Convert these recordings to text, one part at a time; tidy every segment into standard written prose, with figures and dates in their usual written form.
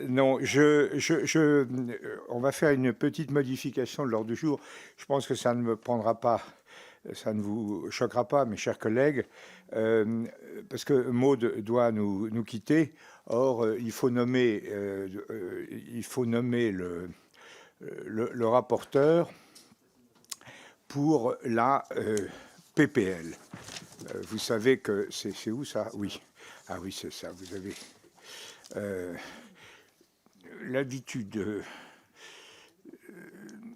Non, on va faire une petite modification de l'ordre du jour. Je pense que ça ne me prendra pas, ça ne vous choquera pas, mes chers collègues, euh, parce que Maud doit nous quitter. Or, il faut nommer le rapporteur pour la PPL. Vous savez que c'est où ça? Oui. Ah oui, c'est ça. Vous avez l'habitude.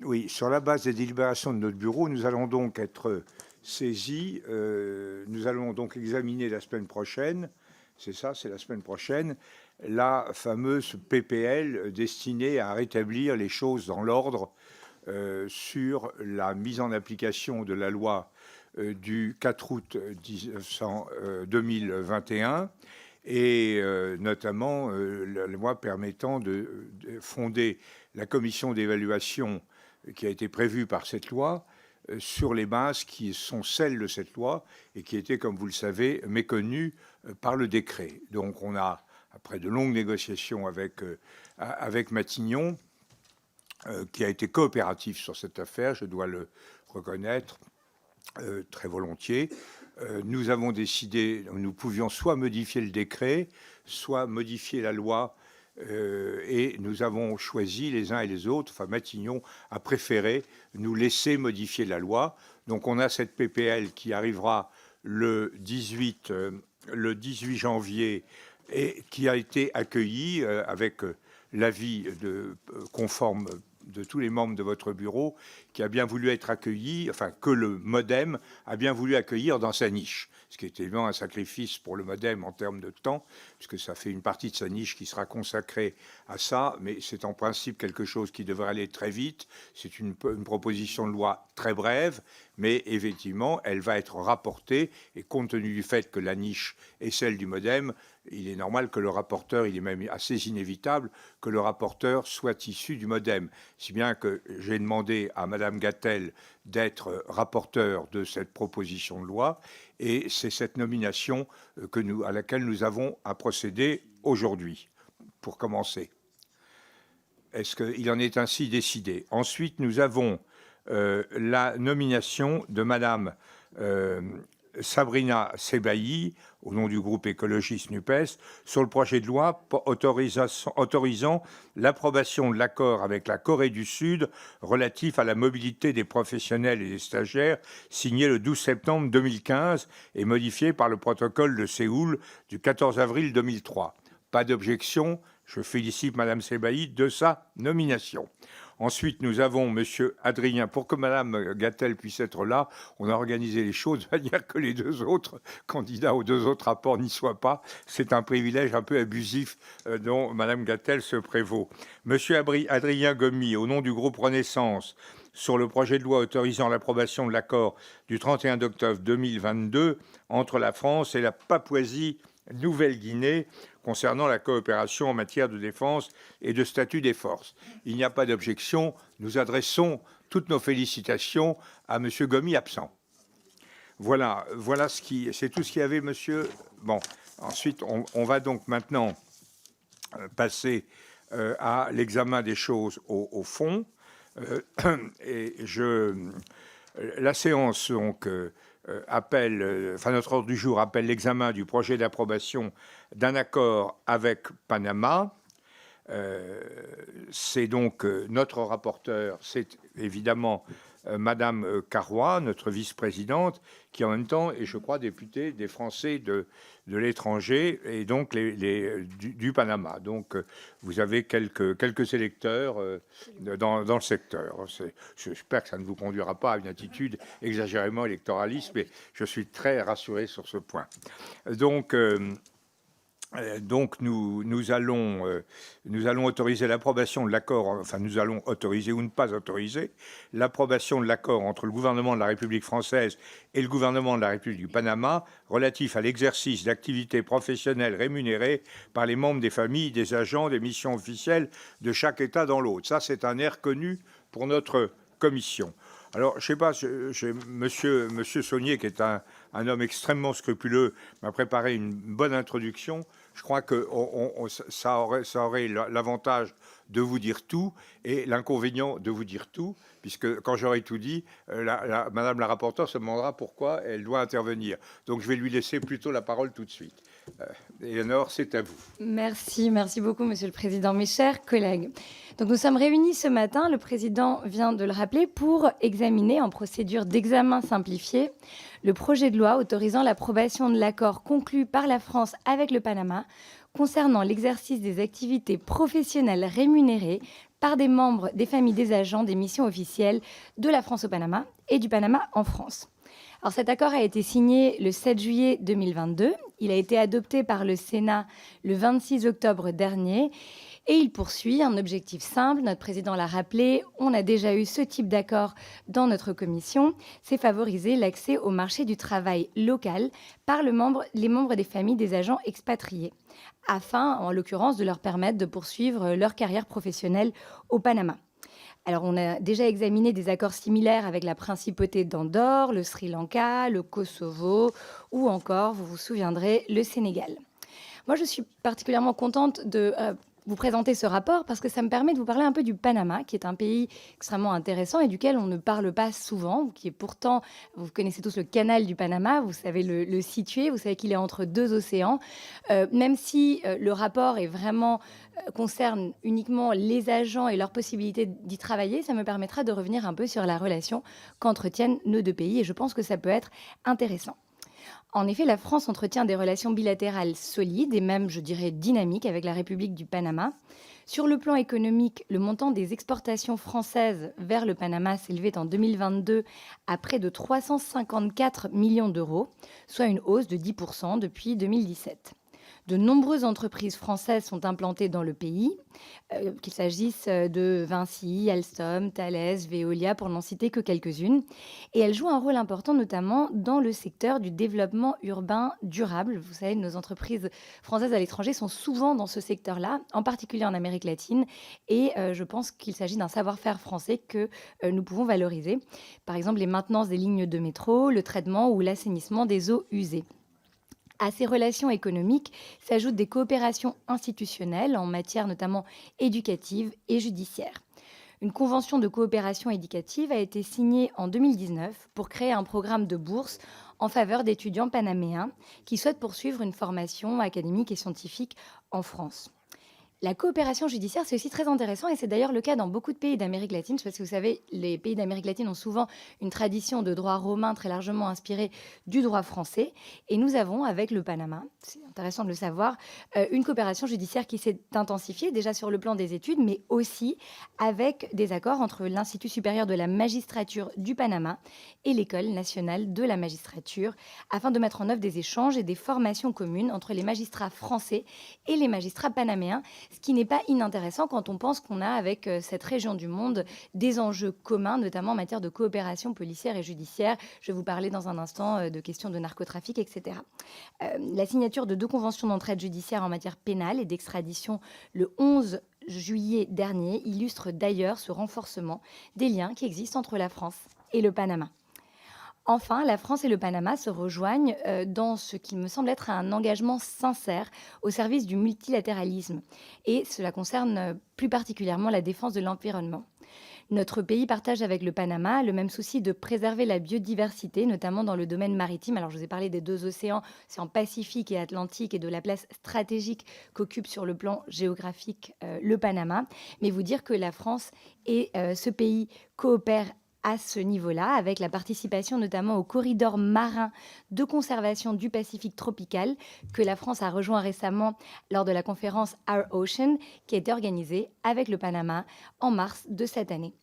Oui, sur la base des délibérations de notre bureau, nous allons donc être saisis. Nous allons donc examiner la semaine prochaine, c'est ça, c'est la semaine prochaine, la fameuse PPL destinée à rétablir les choses dans l'ordre sur la mise en application de la loi du 4 août 2021 et notamment la loi permettant de fonder la commission d'évaluation qui a été prévue par cette loi sur les bases qui sont celles de cette loi et qui étaient, comme vous le savez, méconnues par le décret. Donc on a, après de longues négociations avec Matignon, qui a été coopératif sur cette affaire, je dois le reconnaître très volontiers, nous avons décidé, nous pouvions soit modifier le décret, soit modifier la loi, et nous avons choisi les uns et les autres, enfin Matignon a préféré nous laisser modifier la loi. Donc on a cette PPL qui arrivera le 18 janvier et qui a été accueillie avec l'avis conforme de tous les membres de votre bureau, qui a bien voulu être accueilli, enfin que le MoDem a bien voulu accueillir dans sa niche, ce qui est évidemment un sacrifice pour le MoDem en termes de temps, puisque ça fait une partie de sa niche qui sera consacrée à ça, mais c'est en principe quelque chose qui devrait aller très vite. C'est une proposition de loi très brève, mais effectivement, elle va être rapportée, et compte tenu du fait que la niche est celle du MoDem, il est normal que le rapporteur, il est même assez inévitable que le rapporteur soit issu du MoDem. Si bien que j'ai demandé à Madame Gatel d'être rapporteur de cette proposition de loi, et c'est cette nomination à laquelle nous avons à procéder aujourd'hui, pour commencer. Est-ce qu'il en est ainsi décidé? Ensuite, nous avons la nomination de Madame Sabrina Sebailly, au nom du groupe écologiste NUPES, sur le projet de loi autorisant l'approbation de l'accord avec la Corée du Sud relatif à la mobilité des professionnels et des stagiaires, signé le 12 septembre 2015 et modifié par le protocole de Séoul du 14 avril 2003. Pas d'objection, je félicite Madame Sebailly de sa nomination. Ensuite, nous avons Monsieur Adrien. Pour que Madame Gatel puisse être là, on a organisé les choses de manière que les deux autres candidats aux deux autres rapports n'y soient pas. C'est un privilège un peu abusif dont Madame Gatel se prévaut. Monsieur Adrien Gomi, au nom du groupe Renaissance, sur le projet de loi autorisant l'approbation de l'accord du 31 octobre 2022 entre la France et la Papouasie-Nouvelle-Guinée concernant la coopération en matière de défense et de statut des forces. Il n'y a pas d'objection. Nous adressons toutes nos félicitations à M. Gomi absent. Voilà c'est tout ce qu'il y avait, monsieur. Bon, ensuite, on va donc maintenant passer à l'examen des choses au fond. La séance donc notre ordre du jour appelle l'examen du projet d'approbation d'un accord avec Panama. C'est donc notre rapporteur, c'est évidemment Madame Carrois, notre vice-présidente, qui en même temps est, je crois, députée des Français de l'étranger et donc du Panama. Donc vous avez quelques électeurs dans le secteur. J'espère que ça ne vous conduira pas à une attitude exagérément électoraliste, mais je suis très rassuré sur ce point. Donc nous allons autoriser l'approbation de l'accord, enfin nous allons autoriser ou ne pas autoriser l'approbation de l'accord entre le gouvernement de la République française et le gouvernement de la République du Panama relatif à l'exercice d'activités professionnelles rémunérées par les membres des familles des agents des missions officielles de chaque État dans l'autre. Ça, c'est un air connu pour notre commission. Alors, je ne sais pas, Monsieur Saunier, qui est un homme extrêmement scrupuleux, m'a préparé une bonne introduction. je crois que ça aurait l'avantage de vous dire tout et l'inconvénient de vous dire tout, puisque quand j'aurai tout dit, Madame la rapporteure se demandera pourquoi elle doit intervenir. Donc je vais lui laisser plutôt la parole tout de suite. Éléonore, c'est à vous. Merci beaucoup, Monsieur le Président. Mes chers collègues, donc nous sommes réunis ce matin, le Président vient de le rappeler, pour examiner en procédure d'examen simplifié le projet de loi autorisant l'approbation de l'accord conclu par la France avec le Panama concernant l'exercice des activités professionnelles rémunérées par des membres des familles des agents des missions officielles de la France au Panama et du Panama en France. Alors, cet accord a été signé le 7 juillet 2022. Il a été adopté par le Sénat le 26 octobre dernier et il poursuit un objectif simple. Notre président l'a rappelé, on a déjà eu ce type d'accord dans notre commission, c'est favoriser l'accès au marché du travail local par les membres des familles des agents expatriés, afin, en l'occurrence, de leur permettre de poursuivre leur carrière professionnelle au Panama. Alors, on a déjà examiné des accords similaires avec la principauté d'Andorre, le Sri Lanka, le Kosovo ou encore, vous vous souviendrez, le Sénégal. Moi, je suis particulièrement contente de vous présenter ce rapport parce que ça me permet de vous parler un peu du Panama, qui est un pays extrêmement intéressant et duquel on ne parle pas souvent, qui est pourtant, vous connaissez tous le canal du Panama, vous savez le situer, vous savez qu'il est entre deux océans. Même si le rapport est vraiment concerne uniquement les agents et leur possibilité d'y travailler, ça me permettra de revenir un peu sur la relation qu'entretiennent nos deux pays et je pense que ça peut être intéressant. En effet, la France entretient des relations bilatérales solides et même, je dirais, dynamiques avec la République du Panama. Sur le plan économique, le montant des exportations françaises vers le Panama s'élevait en 2022 à près de 354 millions d'euros, soit une hausse de 10% depuis 2017. De nombreuses entreprises françaises sont implantées dans le pays, qu'il s'agisse de Vinci, Alstom, Thales, Veolia, pour n'en citer que quelques-unes. Et elles jouent un rôle important, notamment dans le secteur du développement urbain durable. Vous savez, nos entreprises françaises à l'étranger sont souvent dans ce secteur-là, en particulier en Amérique latine. Et je pense qu'il s'agit d'un savoir-faire français que nous pouvons valoriser. Par exemple, les maintenances des lignes de métro, le traitement ou l'assainissement des eaux usées. À ces relations économiques s'ajoutent des coopérations institutionnelles en matière notamment éducative et judiciaire. Une convention de coopération éducative a été signée en 2019 pour créer un programme de bourse en faveur d'étudiants panaméens qui souhaitent poursuivre une formation académique et scientifique en France. La coopération judiciaire, c'est aussi très intéressant et c'est d'ailleurs le cas dans beaucoup de pays d'Amérique latine. Parce que vous savez, les pays d'Amérique latine ont souvent une tradition de droit romain très largement inspirée du droit français. Et nous avons, avec le Panama, c'est intéressant de le savoir, une coopération judiciaire qui s'est intensifiée déjà sur le plan des études, mais aussi avec des accords entre l'Institut supérieur de la magistrature du Panama et l'École nationale de la magistrature, afin de mettre en œuvre des échanges et des formations communes entre les magistrats français et les magistrats panaméens, ce qui n'est pas inintéressant quand on pense qu'on a avec cette région du monde des enjeux communs, notamment en matière de coopération policière et judiciaire. Je vais vous parler dans un instant de questions de narcotrafic, etc. La signature de 2 conventions d'entraide judiciaire en matière pénale et d'extradition le 11 juillet dernier illustre d'ailleurs ce renforcement des liens qui existent entre la France et le Panama. Enfin, la France et le Panama se rejoignent dans ce qui me semble être un engagement sincère au service du multilatéralisme. Et cela concerne plus particulièrement la défense de l'environnement. Notre pays partage avec le Panama le même souci de préserver la biodiversité, notamment dans le domaine maritime. Alors, je vous ai parlé des 2 océans, océan Pacifique et Atlantique, et de la place stratégique qu'occupe sur le plan géographique le Panama. Mais vous dire que la France et ce pays coopèrent à ce niveau-là, avec la participation notamment au corridor marin de conservation du Pacifique tropical que la France a rejoint récemment lors de la conférence Our Ocean, qui a été organisée avec le Panama en mars de cette année.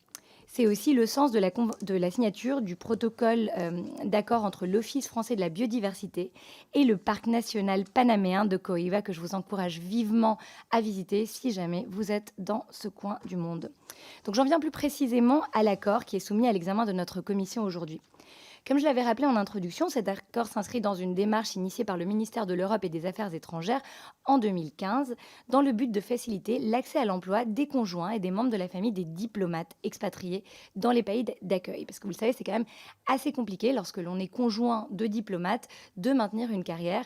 C'est aussi le sens de la signature du protocole d'accord entre l'Office français de la biodiversité et le parc national panaméen de Coiba, que je vous encourage vivement à visiter si jamais vous êtes dans ce coin du monde. Donc j'en viens plus précisément à l'accord qui est soumis à l'examen de notre commission aujourd'hui. Comme je l'avais rappelé en introduction, cet accord s'inscrit dans une démarche initiée par le ministère de l'Europe et des Affaires étrangères en 2015, dans le but de faciliter l'accès à l'emploi des conjoints et des membres de la famille des diplomates expatriés dans les pays d'accueil. Parce que vous le savez, c'est quand même assez compliqué lorsque l'on est conjoint de diplomate de maintenir une carrière.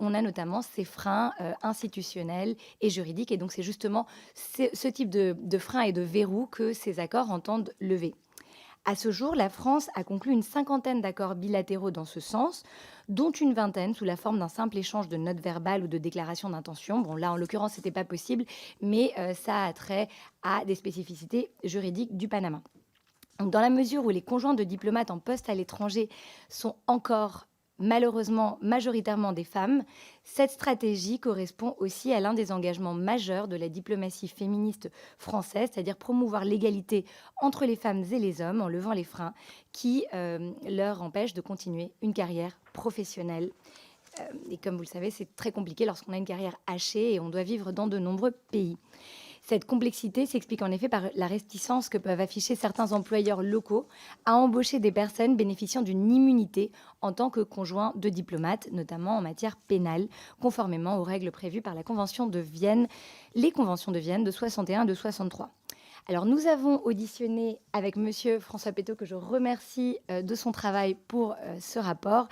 On a notamment ces freins institutionnels et juridiques. Et donc, c'est justement ce type de freins et de verrous que ces accords entendent lever. À ce jour, la France a conclu une cinquantaine d'accords bilatéraux dans ce sens, dont une vingtaine sous la forme d'un simple échange de notes verbales ou de déclarations d'intention. Bon, là, en l'occurrence, ce n'était pas possible, mais ça a trait à des spécificités juridiques du Panama. Donc, dans la mesure où les conjoints de diplomates en poste à l'étranger sont encore malheureusement majoritairement des femmes, cette stratégie correspond aussi à l'un des engagements majeurs de la diplomatie féministe française, c'est-à-dire promouvoir l'égalité entre les femmes et les hommes en levant les freins qui leur empêchent de continuer une carrière professionnelle. Et comme vous le savez, c'est très compliqué lorsqu'on a une carrière hachée et on doit vivre dans de nombreux pays. Cette complexité s'explique en effet par la réticence que peuvent afficher certains employeurs locaux à embaucher des personnes bénéficiant d'une immunité en tant que conjoint de diplomate, notamment en matière pénale, conformément aux règles prévues par la Convention de Vienne, les conventions de Vienne de 61 et de 63. Alors, nous avons auditionné avec Monsieur François Pétot, que je remercie de son travail pour ce rapport,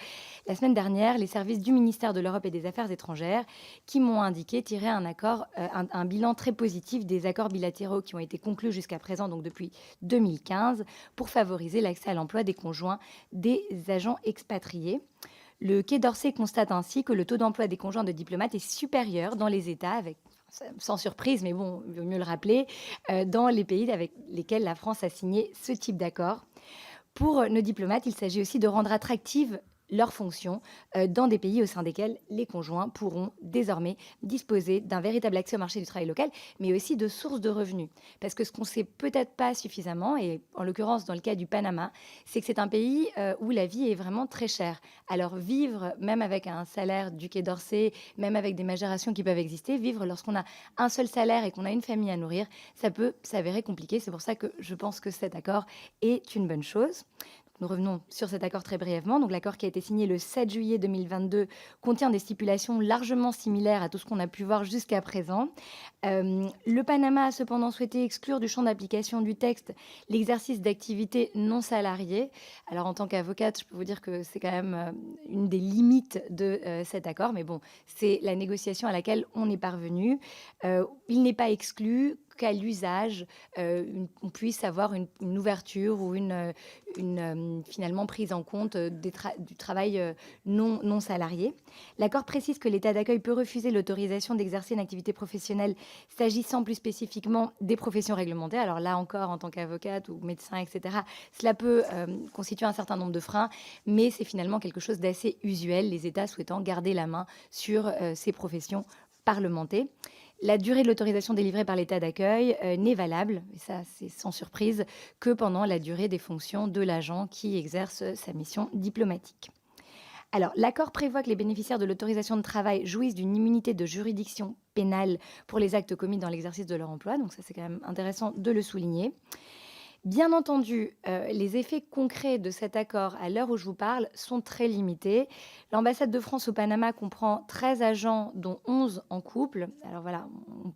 la semaine dernière, les services du ministère de l'Europe et des Affaires étrangères qui m'ont indiqué tirer un bilan très positif des accords bilatéraux qui ont été conclus jusqu'à présent, donc depuis 2015, pour favoriser l'accès à l'emploi des conjoints des agents expatriés. Le Quai d'Orsay constate ainsi que le taux d'emploi des conjoints de diplomates est supérieur dans les États avec sans surprise, mais bon, il vaut mieux le rappeler, dans les pays avec lesquels la France a signé ce type d'accord. Pour nos diplomates, il s'agit aussi de rendre attractives leurs fonctions dans des pays au sein desquels les conjoints pourront désormais disposer d'un véritable accès au marché du travail local, mais aussi de sources de revenus. Parce que ce qu'on ne sait peut-être pas suffisamment, et en l'occurrence dans le cas du Panama, c'est que c'est un pays où la vie est vraiment très chère. Alors vivre, même avec un salaire du Quai d'Orsay, même avec des majorations qui peuvent exister, vivre lorsqu'on a un seul salaire et qu'on a une famille à nourrir, ça peut s'avérer compliqué. C'est pour ça que je pense que cet accord est une bonne chose. Nous revenons sur cet accord très brièvement. Donc, l'accord qui a été signé le 7 juillet 2022 contient des stipulations largement similaires à tout ce qu'on a pu voir jusqu'à présent. Le Panama a cependant souhaité exclure du champ d'application du texte l'exercice d'activités non salariées. Alors, en tant qu'avocate, je peux vous dire que c'est quand même une des limites de cet accord. Mais bon, c'est la négociation à laquelle on est parvenu. Il n'est pas exclu qu'à l'usage, on puisse avoir une ouverture ou une finalement prise en compte du travail non salarié. L'accord précise que l'État d'accueil peut refuser l'autorisation d'exercer une activité professionnelle s'agissant plus spécifiquement des professions réglementées. Alors là encore, en tant qu'avocate ou médecin, etc., cela peut constituer un certain nombre de freins, mais c'est finalement quelque chose d'assez usuel, les États souhaitant garder la main sur ces professions parlementées. La durée de l'autorisation délivrée par l'État d'accueil n'est valable, et ça c'est sans surprise, que pendant la durée des fonctions de l'agent qui exerce sa mission diplomatique. Alors, l'accord prévoit que les bénéficiaires de l'autorisation de travail jouissent d'une immunité de juridiction pénale pour les actes commis dans l'exercice de leur emploi, donc ça c'est quand même intéressant de le souligner. Bien entendu, les effets concrets de cet accord, à l'heure où je vous parle, sont très limités. L'ambassade de France au Panama comprend 13 agents, dont 11 en couple. Alors voilà,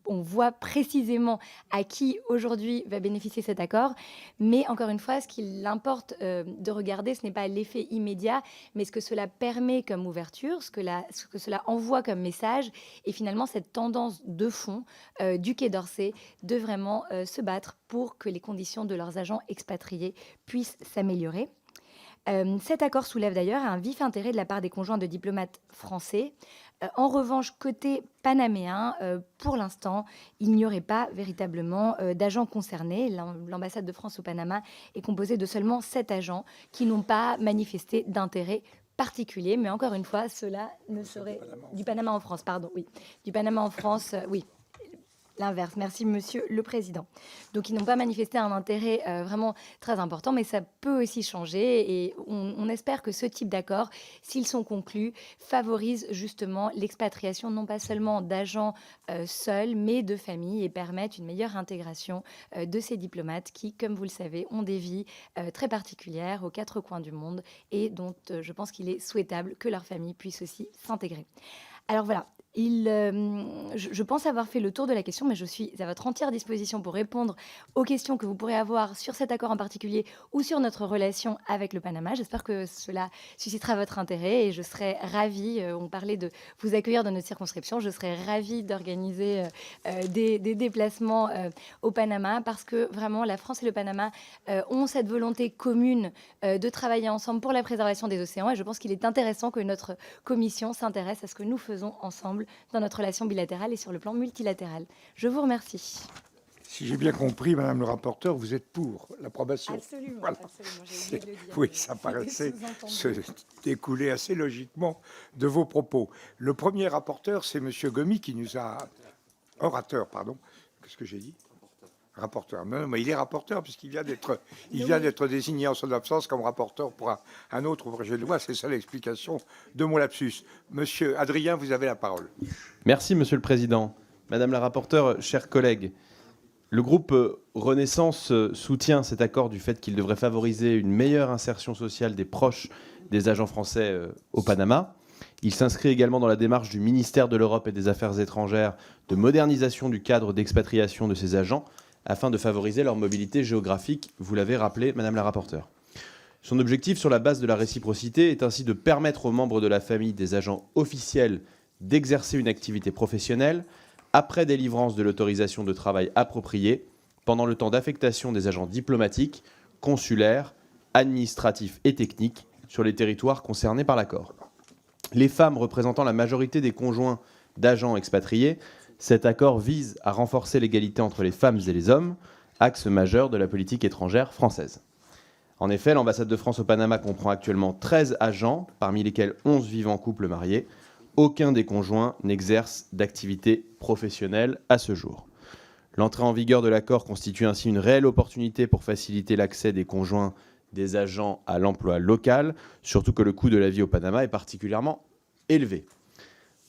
on voit précisément à qui aujourd'hui va bénéficier cet accord. Mais encore une fois, ce qu'il importe de regarder, ce n'est pas l'effet immédiat, mais ce que cela permet comme ouverture, ce que cela envoie comme message, et finalement cette tendance de fond du Quai d'Orsay de vraiment se battre pour que les conditions de leurs agents expatriés puissent s'améliorer. Cet accord soulève d'ailleurs un vif intérêt de la part des conjoints de diplomates français. En revanche, côté panaméen, pour l'instant, il n'y aurait pas véritablement d'agents concernés. L'ambassade de France au Panama est composée de seulement 7 agents qui n'ont pas manifesté d'intérêt particulier. Mais encore une fois, cela ne serait... Du Panama en France, pardon, oui. Du Panama en France, oui. l'inverse. Merci, Monsieur le Président. Donc, ils n'ont pas manifesté un intérêt vraiment très important, mais ça peut aussi changer. Et on espère que ce type d'accord, s'ils sont conclus, favorise justement l'expatriation non pas seulement d'agents seuls, mais de familles et permettent une meilleure intégration de ces diplomates qui, comme vous le savez, ont des vies très particulières aux quatre coins du monde et dont je pense qu'il est souhaitable que leur famille puisse aussi s'intégrer. Alors voilà, je pense avoir fait le tour de la question, mais je suis à votre entière disposition pour répondre aux questions que vous pourrez avoir sur cet accord en particulier ou sur notre relation avec le Panama. J'espère que cela suscitera votre intérêt et je serai ravie, on parlait de vous accueillir dans notre circonscription, je serai ravie d'organiser des déplacements au Panama parce que vraiment la France et le Panama ont cette volonté commune de travailler ensemble pour la préservation des océans et je pense qu'il est intéressant que notre commission s'intéresse à ce que nous faisons ensemble dans notre relation bilatérale et sur le plan multilatéral. Je vous remercie. Si j'ai bien compris, Madame le rapporteur, vous êtes pour l'approbation. Absolument, Voilà. absolument, j'ai oublié de le dire. Oui, ça paraissait se découler assez logiquement de vos propos. Le premier rapporteur, c'est Monsieur Gomis qui nous a... Orateur, pardon. Qu'est-ce que j'ai dit ? Rapporteur. Non, mais il est rapporteur puisqu'il vient d'être désigné en son absence comme rapporteur pour un autre projet de loi. C'est ça l'explication de mon lapsus. Monsieur Adrien, vous avez la parole. Merci, Monsieur le Président. Madame la rapporteure, chers collègues, le groupe Renaissance soutient cet accord du fait qu'il devrait favoriser une meilleure insertion sociale des proches des agents français au Panama. Il s'inscrit également dans la démarche du ministère de l'Europe et des Affaires étrangères de modernisation du cadre d'expatriation de ces agents afin de favoriser leur mobilité géographique, vous l'avez rappelé, Madame la rapporteure. Son objectif, sur la base de la réciprocité, est ainsi de permettre aux membres de la famille des agents officiels d'exercer une activité professionnelle après délivrance de l'autorisation de travail appropriée pendant le temps d'affectation des agents diplomatiques, consulaires, administratifs et techniques sur les territoires concernés par l'accord. Les femmes représentant la majorité des conjoints d'agents expatriés, cet accord vise à renforcer l'égalité entre les femmes et les hommes, axe majeur de la politique étrangère française. En effet, l'ambassade de France au Panama comprend actuellement 13 agents, parmi lesquels 11 vivent en couple marié. Aucun des conjoints n'exerce d'activité professionnelle à ce jour. L'entrée en vigueur de l'accord constitue ainsi une réelle opportunité pour faciliter l'accès des conjoints des agents à l'emploi local, surtout que le coût de la vie au Panama est particulièrement élevé.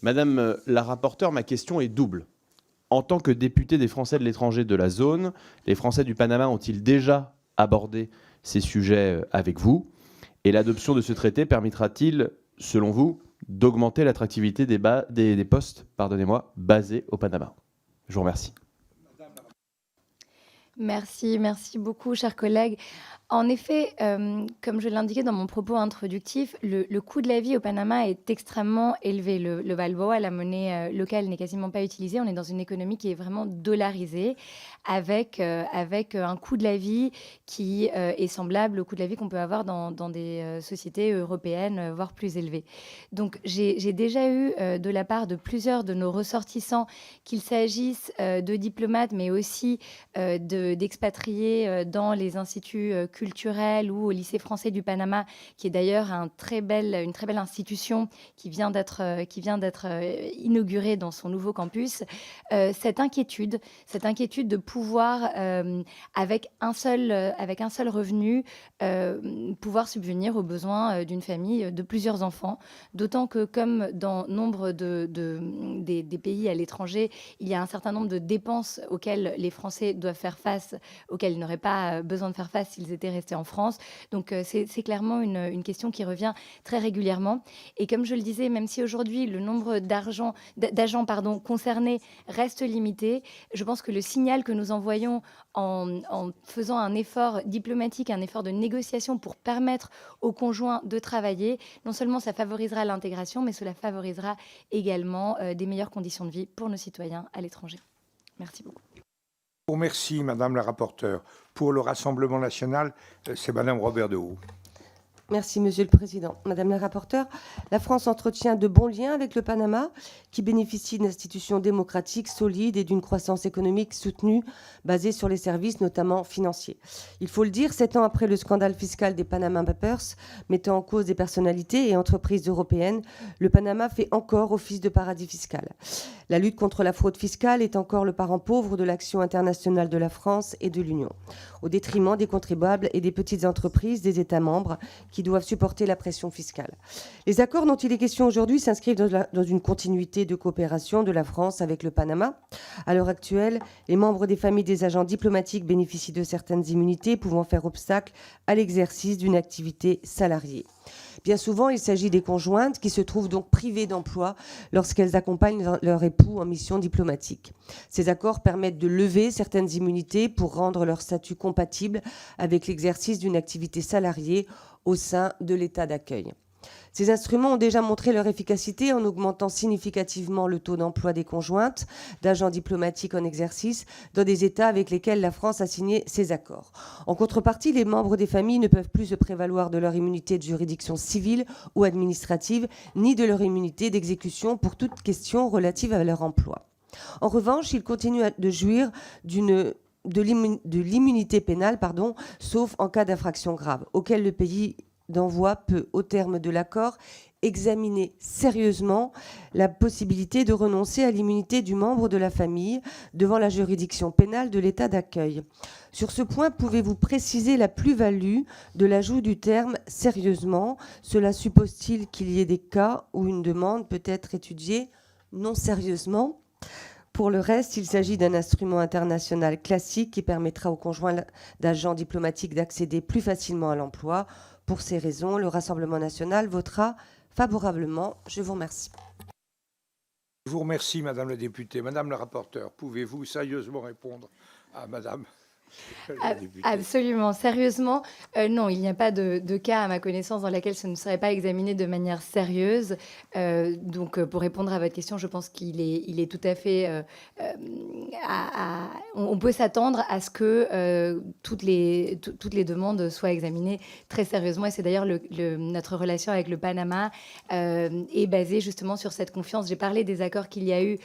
Madame la rapporteure, ma question est double. En tant que député des Français de l'étranger de la zone, les Français du Panama ont-ils déjà abordé ces sujets avec vous ? Et l'adoption de ce traité permettra-t-il, selon vous, d'augmenter l'attractivité des postes basés au Panama ? Je vous remercie. Merci beaucoup, chers collègues. En effet, comme je l'indiquais dans mon propos introductif, le coût de la vie au Panama est extrêmement élevé. Le balboa, la monnaie locale, n'est quasiment pas utilisée. On est dans une économie qui est vraiment dollarisée, avec un coût de la vie qui est semblable au coût de la vie qu'on peut avoir dans des sociétés européennes, voire plus élevées. Donc, j'ai déjà eu de la part de plusieurs de nos ressortissants, qu'il s'agisse de diplomates, mais aussi d'expatriés dans les instituts culturels ou au lycée français du Panama, qui est d'ailleurs une très belle institution qui vient d'être inaugurée dans son nouveau campus. Cette inquiétude de pouvoir, avec un seul revenu, pouvoir subvenir aux besoins d'une famille de plusieurs enfants, d'autant que comme dans nombre des pays à l'étranger, il y a un certain nombre de dépenses auxquelles les Français doivent faire face, auxquelles ils n'auraient pas besoin de faire face s'ils étaient restés en France. Donc c'est clairement une question qui revient très régulièrement. Et comme je le disais, même si aujourd'hui le nombre d'agents concernés reste limité, je pense que le signal que nous envoyons en faisant un effort diplomatique, un effort de négociation pour permettre aux conjoints de travailler, non seulement ça favorisera l'intégration, mais cela favorisera également des meilleures conditions de vie pour nos citoyens à l'étranger. Merci beaucoup. Merci, Madame la rapporteure. Pour le Rassemblement national, c'est Madame Robert de Haut. Merci, Monsieur le Président. Madame la rapporteure, la France entretient de bons liens avec le Panama, qui bénéficie d'une institution démocratique solide et d'une croissance économique soutenue, basée sur les services, notamment financiers. Il faut le dire, 7 ans après le scandale fiscal des Panama Papers, mettant en cause des personnalités et entreprises européennes, le Panama fait encore office de paradis fiscal. La lutte contre la fraude fiscale est encore le parent pauvre de l'action internationale de la France et de l'Union, au détriment des contribuables et des petites entreprises des États membres qui doivent supporter la pression fiscale. Les accords dont il est question aujourd'hui s'inscrivent dans une continuité de coopération de la France avec le Panama. À l'heure actuelle, les membres des familles des agents diplomatiques bénéficient de certaines immunités pouvant faire obstacle à l'exercice d'une activité salariée. Bien souvent, il s'agit des conjointes qui se trouvent donc privées d'emploi lorsqu'elles accompagnent leur époux en mission diplomatique. Ces accords permettent de lever certaines immunités pour rendre leur statut compatible avec l'exercice d'une activité salariée au sein de l'État d'accueil. Ces instruments ont déjà montré leur efficacité en augmentant significativement le taux d'emploi des conjointes d'agents diplomatiques en exercice dans des États avec lesquels la France a signé ces accords. En contrepartie, les membres des familles ne peuvent plus se prévaloir de leur immunité de juridiction civile ou administrative, ni de leur immunité d'exécution pour toute question relative à leur emploi. En revanche, ils continuent de jouir de l'immunité pénale, sauf en cas d'infraction grave, auquel le pays d'envoi peut, au terme de l'accord, examiner sérieusement la possibilité de renoncer à l'immunité du membre de la famille devant la juridiction pénale de l'État d'accueil. Sur ce point, pouvez-vous préciser la plus-value de l'ajout du terme « sérieusement » ? Cela suppose-t-il qu'il y ait des cas où une demande peut être étudiée non sérieusement ? Pour le reste, il s'agit d'un instrument international classique qui permettra aux conjoints d'agents diplomatiques d'accéder plus facilement à l'emploi. Pour ces raisons, le Rassemblement national votera favorablement. Je vous remercie. Je vous remercie, Madame la députée. Madame la rapporteure, pouvez-vous sérieusement répondre à Madame la députée ? Absolument. Sérieusement, non, il n'y a pas de cas à ma connaissance dans lequel ce ne serait pas examiné de manière sérieuse. Donc, pour répondre à votre question, je pense qu'il est tout à fait... on peut s'attendre à ce que toutes les demandes soient examinées très sérieusement. Et c'est d'ailleurs notre relation avec le Panama est basée justement sur cette confiance. J'ai parlé des accords qu'il y a eu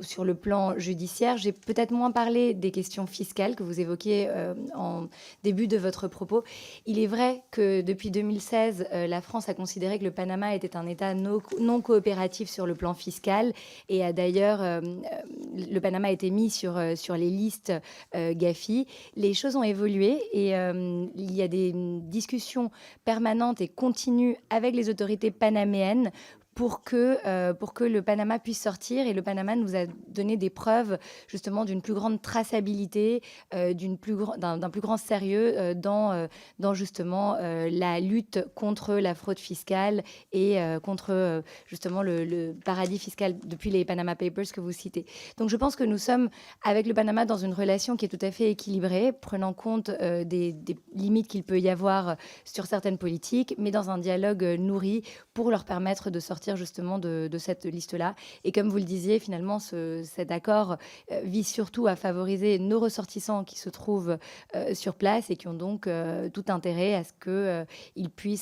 sur le plan judiciaire. J'ai peut-être moins parlé des questions fiscales que vous évoquiez en début de votre propos. Il est vrai que depuis 2016, la France a considéré que le Panama était un État non coopératif sur le plan fiscal et a d'ailleurs, le Panama a été mis sur les listes GAFI. Les choses ont évolué et il y a des discussions permanentes et continues avec les autorités panaméennes pour que le Panama puisse sortir. Et le Panama nous a donné des preuves justement d'une plus grande traçabilité, d'un plus grand sérieux dans justement la lutte contre la fraude fiscale et contre justement le paradis fiscal depuis les Panama Papers que vous citez. Donc je pense que nous sommes avec le Panama dans une relation qui est tout à fait équilibrée, prenant compte des limites qu'il peut y avoir sur certaines politiques, mais dans un dialogue nourri pour leur permettre de sortir justement de cette liste-là. Et comme vous le disiez, finalement, cet accord vise surtout à favoriser nos ressortissants qui se trouvent sur place et qui ont donc tout intérêt à ce que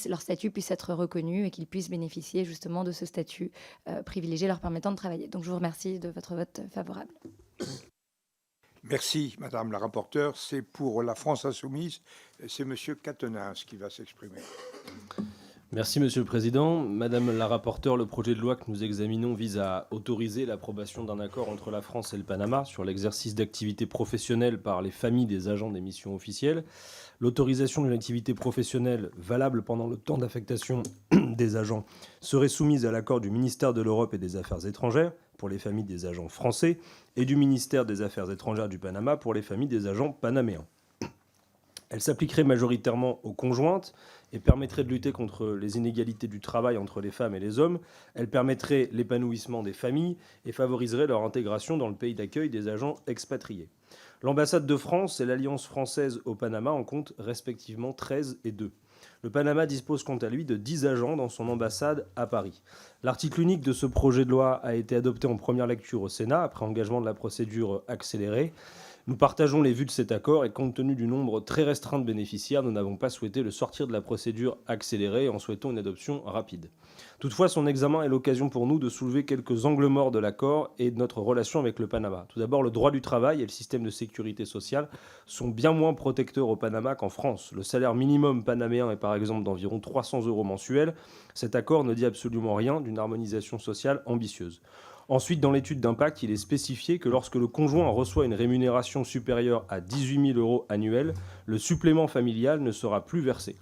leur statut puisse être reconnu et qu'ils puissent bénéficier justement de ce statut privilégié leur permettant de travailler. Donc je vous remercie de votre vote favorable. Merci, Madame la rapporteure. C'est pour la France insoumise. C'est Monsieur Catenins qui va s'exprimer. Merci Monsieur le Président. Madame la rapporteure, le projet de loi que nous examinons vise à autoriser l'approbation d'un accord entre la France et le Panama sur l'exercice d'activités professionnelles par les familles des agents des missions officielles. L'autorisation d'une activité professionnelle valable pendant le temps d'affectation des agents serait soumise à l'accord du ministère de l'Europe et des Affaires étrangères pour les familles des agents français et du ministère des Affaires étrangères du Panama pour les familles des agents panaméens. Elle s'appliquerait majoritairement aux conjointes et permettrait de lutter contre les inégalités du travail entre les femmes et les hommes. Elle permettrait l'épanouissement des familles et favoriserait leur intégration dans le pays d'accueil des agents expatriés. L'ambassade de France et l'Alliance française au Panama en comptent respectivement 13 et 2. Le Panama dispose quant à lui de 10 agents dans son ambassade à Paris. L'article unique de ce projet de loi a été adopté en première lecture au Sénat après engagement de la procédure accélérée. Nous partageons les vues de cet accord et compte tenu du nombre très restreint de bénéficiaires, nous n'avons pas souhaité le sortir de la procédure accélérée en souhaitant une adoption rapide. Toutefois, son examen est l'occasion pour nous de soulever quelques angles morts de l'accord et de notre relation avec le Panama. Tout d'abord, le droit du travail et le système de sécurité sociale sont bien moins protecteurs au Panama qu'en France. Le salaire minimum panaméen est par exemple d'environ 300 € mensuels. Cet accord ne dit absolument rien d'une harmonisation sociale ambitieuse. Ensuite, dans l'étude d'impact, il est spécifié que lorsque le conjoint reçoit une rémunération supérieure à 18 000 € annuels, le supplément familial ne sera plus versé.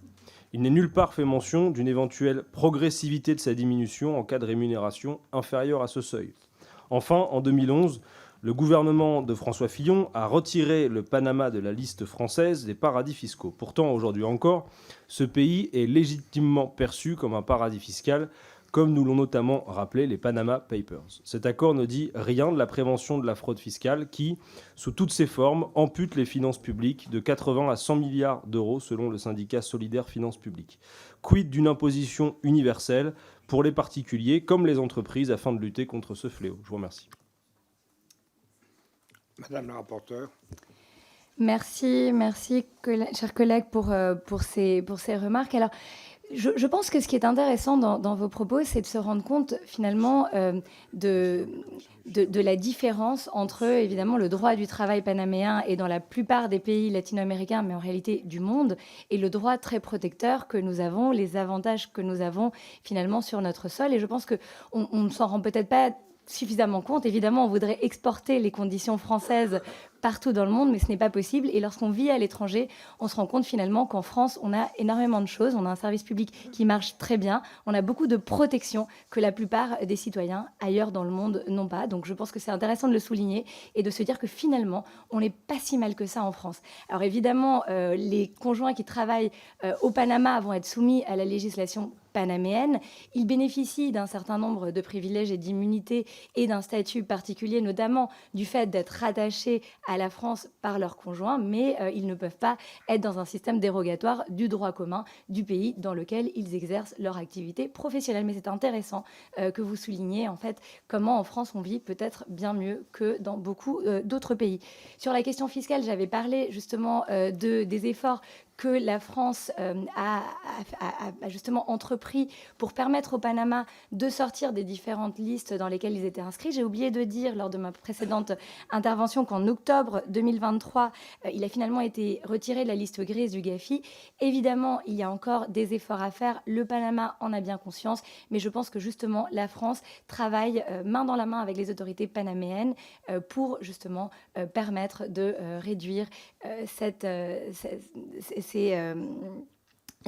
Il n'est nulle part fait mention d'une éventuelle progressivité de sa diminution en cas de rémunération inférieure à ce seuil. Enfin, en 2011, le gouvernement de François Fillon a retiré le Panama de la liste française des paradis fiscaux. Pourtant, aujourd'hui encore, ce pays est légitimement perçu comme un paradis fiscal, comme nous l'ont notamment rappelé les Panama Papers. Cet accord ne dit rien de la prévention de la fraude fiscale qui, sous toutes ses formes, ampute les finances publiques de 80 à 100 milliards d'euros selon le syndicat Solidaires Finances Publiques. Quid d'une imposition universelle pour les particuliers comme les entreprises afin de lutter contre ce fléau? Je vous remercie. Madame la rapporteure. Merci, chers collègues, pour ces remarques. Alors, je pense que ce qui est intéressant dans vos propos, c'est de se rendre compte finalement de la différence entre évidemment le droit du travail panaméen et dans la plupart des pays latino-américains, mais en réalité du monde, et le droit très protecteur que nous avons, les avantages que nous avons finalement sur notre sol. Et je pense qu'on ne s'en rend peut-être pas suffisamment compte. Évidemment, on voudrait exporter les conditions françaises partout dans le monde, mais ce n'est pas possible. Et lorsqu'on vit à l'étranger, on se rend compte finalement qu'en France, on a énormément de choses. On a un service public qui marche très bien. On a beaucoup de protections que la plupart des citoyens ailleurs dans le monde n'ont pas. Donc je pense que c'est intéressant de le souligner et de se dire que finalement, on n'est pas si mal que ça en France. Alors évidemment, les conjoints qui travaillent au Panama vont être soumis à la législation panaméenne. Ils bénéficient d'un certain nombre de privilèges et d'immunités et d'un statut particulier, notamment du fait d'être rattachés à la France par leurs conjoints, mais ils ne peuvent pas être dans un système dérogatoire du droit commun du pays dans lequel ils exercent leur activité professionnelle. Mais c'est intéressant que vous souligniez en fait comment en France on vit peut-être bien mieux que dans beaucoup d'autres pays. Sur la question fiscale, j'avais parlé justement des efforts que la France a justement entrepris pour permettre au Panama de sortir des différentes listes dans lesquelles ils étaient inscrits. J'ai oublié de dire lors de ma précédente intervention qu'en octobre 2023, il a finalement été retiré de la liste grise du GAFI. Évidemment, il y a encore des efforts à faire. Le Panama en a bien conscience, mais je pense que justement la France travaille main dans la main avec les autorités panaméennes pour justement permettre de réduire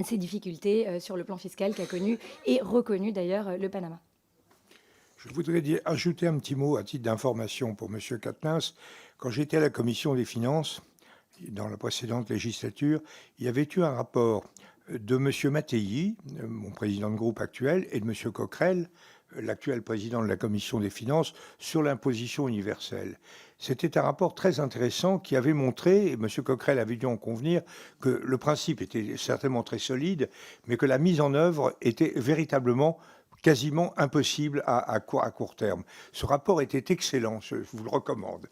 ces difficultés sur le plan fiscal qu'a connu et reconnu d'ailleurs le Panama. Je voudrais ajouter un petit mot à titre d'information pour M. Quatennens. Quand j'étais à la Commission des finances, dans la précédente législature, il y avait eu un rapport de M. Mattei, mon président de groupe actuel, et de M. Coquerel, l'actuel président de la Commission des finances, sur l'imposition universelle. C'était un rapport très intéressant qui avait montré, et M. Coquerel avait dû en convenir, que le principe était certainement très solide, mais que la mise en œuvre était véritablement quasiment impossible à court terme. Ce rapport était excellent, je vous le recommande.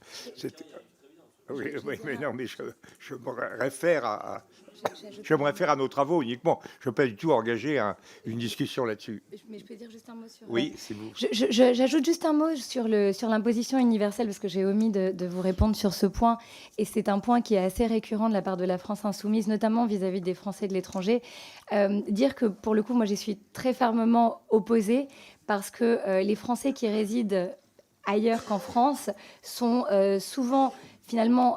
Oui, mais non, mais je me réfère à nos travaux uniquement. Je ne veux pas du tout engager une discussion là-dessus. Mais je peux dire juste un mot sur... Oui, c'est vous. J'ajoute juste un mot sur l'imposition universelle, parce que j'ai omis de vous répondre sur ce point. Et c'est un point qui est assez récurrent de la part de la France insoumise, notamment vis-à-vis des Français de l'étranger. Dire que, pour le coup, moi, j'y suis très fermement opposée, parce que les Français qui résident ailleurs qu'en France sont souvent finalement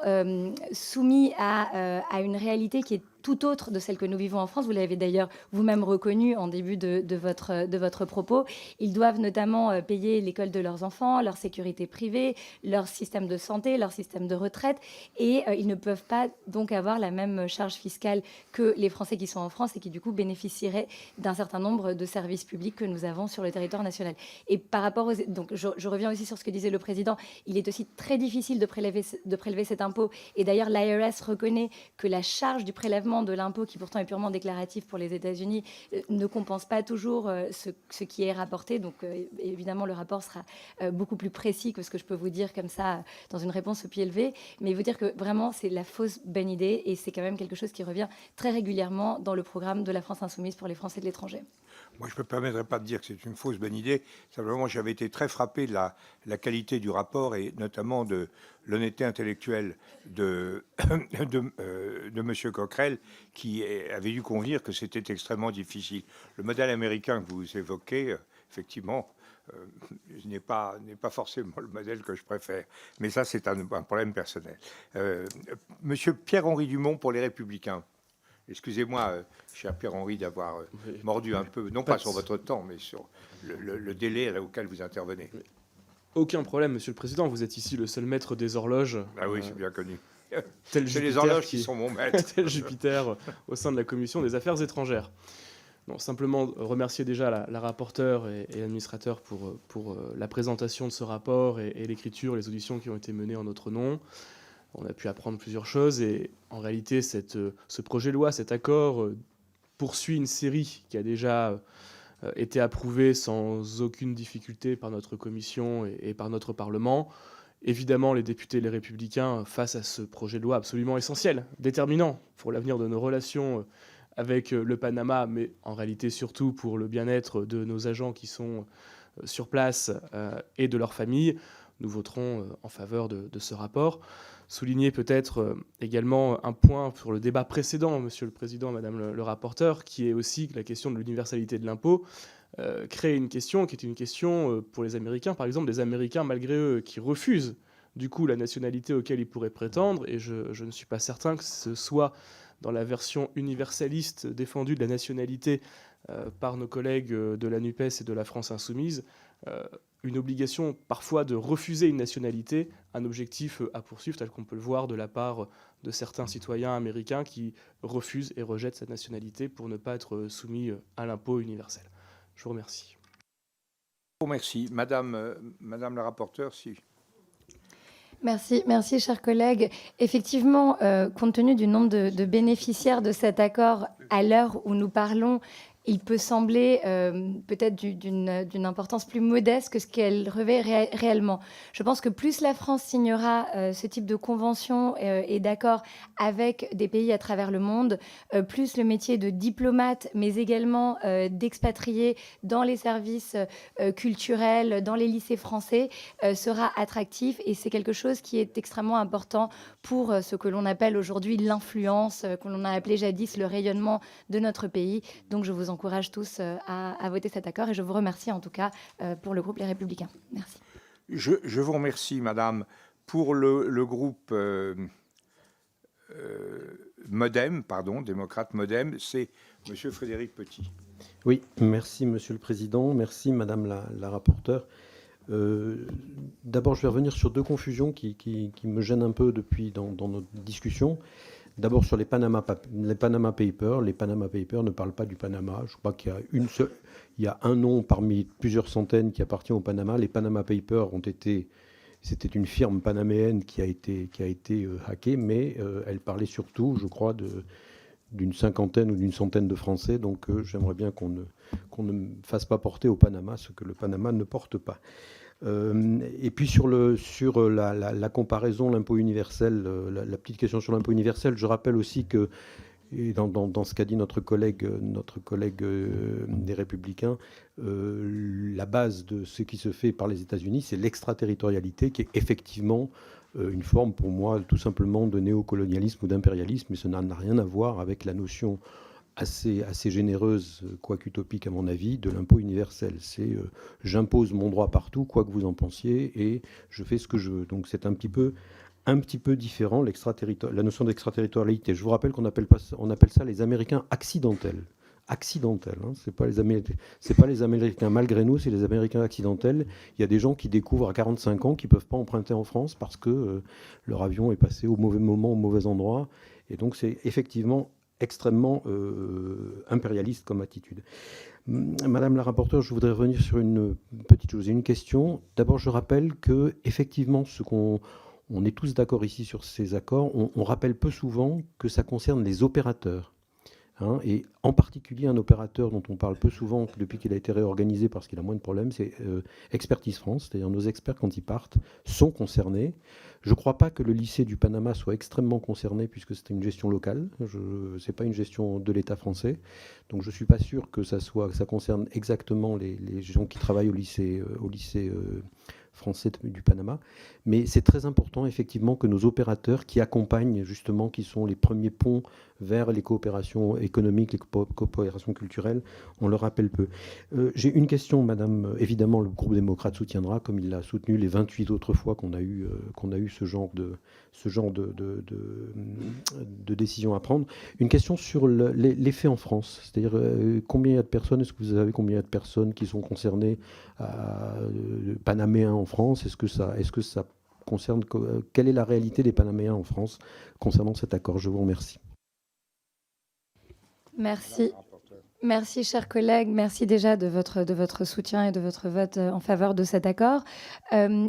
soumis à une réalité qui est tout autre de celle que nous vivons en France. Vous l'avez d'ailleurs vous-même reconnu en début de votre propos. Ils doivent notamment payer l'école de leurs enfants, leur sécurité privée, leur système de santé, leur système de retraite, et ils ne peuvent pas donc avoir la même charge fiscale que les Français qui sont en France et qui du coup bénéficieraient d'un certain nombre de services publics que nous avons sur le territoire national. Et par rapport aux... Donc je reviens aussi sur ce que disait le Président, il est aussi très difficile de prélever cet impôt, et d'ailleurs l'IRS reconnaît que la charge du prélèvement traitement de l'impôt qui pourtant est purement déclaratif pour les États-Unis ne compense pas toujours ce qui est rapporté. Donc évidemment, le rapport sera beaucoup plus précis que ce que je peux vous dire comme ça dans une réponse au pied levé. Mais vous dire que vraiment, c'est la fausse bonne idée et c'est quand même quelque chose qui revient très régulièrement dans le programme de la France Insoumise pour les Français de l'étranger. Moi, je ne me permettrai pas de dire que c'est une fausse bonne idée. Simplement, j'avais été très frappé de la qualité du rapport et notamment de l'honnêteté intellectuelle de M. Coquerel, qui avait dû convenir que c'était extrêmement difficile. Le modèle américain que vous évoquez, effectivement, n'est pas forcément le modèle que je préfère. Mais ça, c'est un problème personnel. Monsieur Pierre-Henri Dumont pour les Républicains. Excusez-moi, cher Pierre-Henri, d'avoir mordu un peu, non pas sur votre temps, mais sur le délai auquel vous intervenez. Aucun problème, Monsieur le Président. Vous êtes ici le seul maître des horloges. Ah oui, c'est bien connu. C'est les horloges qui sont mon maître. Tel Jupiter au sein de la Commission des Affaires étrangères. Non, simplement remercier déjà la rapporteure et l'administrateur pour la présentation de ce rapport et l'écriture, les auditions qui ont été menées en notre nom. On a pu apprendre plusieurs choses et en réalité, ce projet de loi, cet accord poursuit une série qui a déjà été approuvée sans aucune difficulté par notre commission et par notre Parlement. Évidemment, les députés et les Républicains, face à ce projet de loi absolument essentiel, déterminant pour l'avenir de nos relations avec le Panama, mais en réalité surtout pour le bien-être de nos agents qui sont sur place et de leurs familles, nous voterons en faveur de ce rapport. Souligner peut-être également un point sur le débat précédent, Monsieur le Président, Madame le rapporteur, qui est aussi la question de l'universalité de l'impôt, créer une question qui est une question pour les Américains, par exemple des Américains malgré eux qui refusent du coup la nationalité auquel ils pourraient prétendre, et je ne suis pas certain que ce soit dans la version universaliste défendue de la nationalité par nos collègues de la NUPES et de la France Insoumise, une obligation parfois de refuser une nationalité, un objectif à poursuivre, tel qu'on peut le voir de la part de certains citoyens américains qui refusent et rejettent cette nationalité pour ne pas être soumis à l'impôt universel. Je vous remercie. Merci. Madame la rapporteure, si... Merci, chers collègues. Effectivement, compte tenu du nombre de bénéficiaires de cet accord à l'heure où nous parlons, il peut sembler peut-être d'une importance plus modeste que ce qu'elle revêt réellement. Je pense que plus la France signera ce type de convention et d'accord avec des pays à travers le monde, plus le métier de diplomate, mais également d'expatrié dans les services culturels, dans les lycées français, sera attractif. Et c'est quelque chose qui est extrêmement important pour ce que l'on appelle aujourd'hui l'influence, que l'on a appelé jadis le rayonnement de notre pays. Donc je vous encourage tous à voter cet accord et je vous remercie en tout cas pour le groupe Les Républicains. Merci. Je vous remercie, Madame. Pour le groupe Modem, démocrate Modem, c'est Monsieur Frédéric Petit. Oui, merci Monsieur le Président, merci Madame la rapporteure. D'abord, je vais revenir sur deux confusions qui me gênent un peu depuis dans notre discussion. D'abord sur les Panama Papers. Les Panama Papers ne parlent pas du Panama. Je crois qu'il y a un nom parmi plusieurs centaines qui appartient au Panama. Les Panama Papers c'était une firme panaméenne qui a été hackée, mais elle parlait surtout, je crois, d'une cinquantaine ou d'une centaine de Français. Donc j'aimerais bien qu'on ne fasse pas porter au Panama ce que le Panama ne porte pas. Et puis sur la comparaison, l'impôt universel, la petite question sur l'impôt universel, je rappelle aussi que, et dans ce qu'a dit notre collègue des Républicains, la base de ce qui se fait par les États-Unis, c'est l'extraterritorialité, qui est effectivement une forme pour moi tout simplement de néocolonialisme ou d'impérialisme, mais ça n'a rien à voir avec la notion assez généreuse, quoique utopique à mon avis, de l'impôt universel. C'est j'impose mon droit partout, quoi que vous en pensiez, et je fais ce que je veux. Donc c'est un petit peu différent, la notion d'extraterritorialité. Je vous rappelle qu'on appelle ça les Américains accidentels. Accidentels, hein. C'est pas les Américains malgré nous, c'est les Américains accidentels. Il y a des gens qui découvrent à 45 ans qu'ils ne peuvent pas emprunter en France parce que leur avion est passé au mauvais moment, au mauvais endroit. Et donc c'est effectivement extrêmement impérialiste comme attitude. Madame la rapporteure, je voudrais revenir sur une petite chose, une question. D'abord, je rappelle que effectivement, ce qu'on On est tous d'accord ici sur ces accords. On rappelle peu souvent que ça concerne les opérateurs. Et en particulier un opérateur dont on parle peu souvent depuis qu'il a été réorganisé parce qu'il a moins de problèmes, c'est Expertise France, c'est-à-dire nos experts quand ils partent sont concernés. Je ne crois pas que le lycée du Panama soit extrêmement concerné puisque c'était une gestion locale, ce n'est pas une gestion de l'État français, donc je ne suis pas sûr que ça concerne exactement les gens qui travaillent au lycée français du Panama, mais c'est très important effectivement que nos opérateurs qui accompagnent justement, qui sont les premiers ponts vers les coopérations économiques, les coopérations culturelles, on le rappelle peu. J'ai une question, madame. Évidemment, le groupe démocrate soutiendra, comme il l'a soutenu les 28 autres fois qu'on a eu ce genre de décision à prendre. Une question sur l'effet en France, c'est-à-dire combien il y a de personnes, est-ce que vous savez combien il y a de personnes qui sont concernées panaméens en France? Est-ce que ça concerne, quelle est la réalité des Panaméens en France concernant cet accord? Je vous remercie. Merci. Merci, chers collègues. Merci déjà de votre soutien et de votre vote en faveur de cet accord.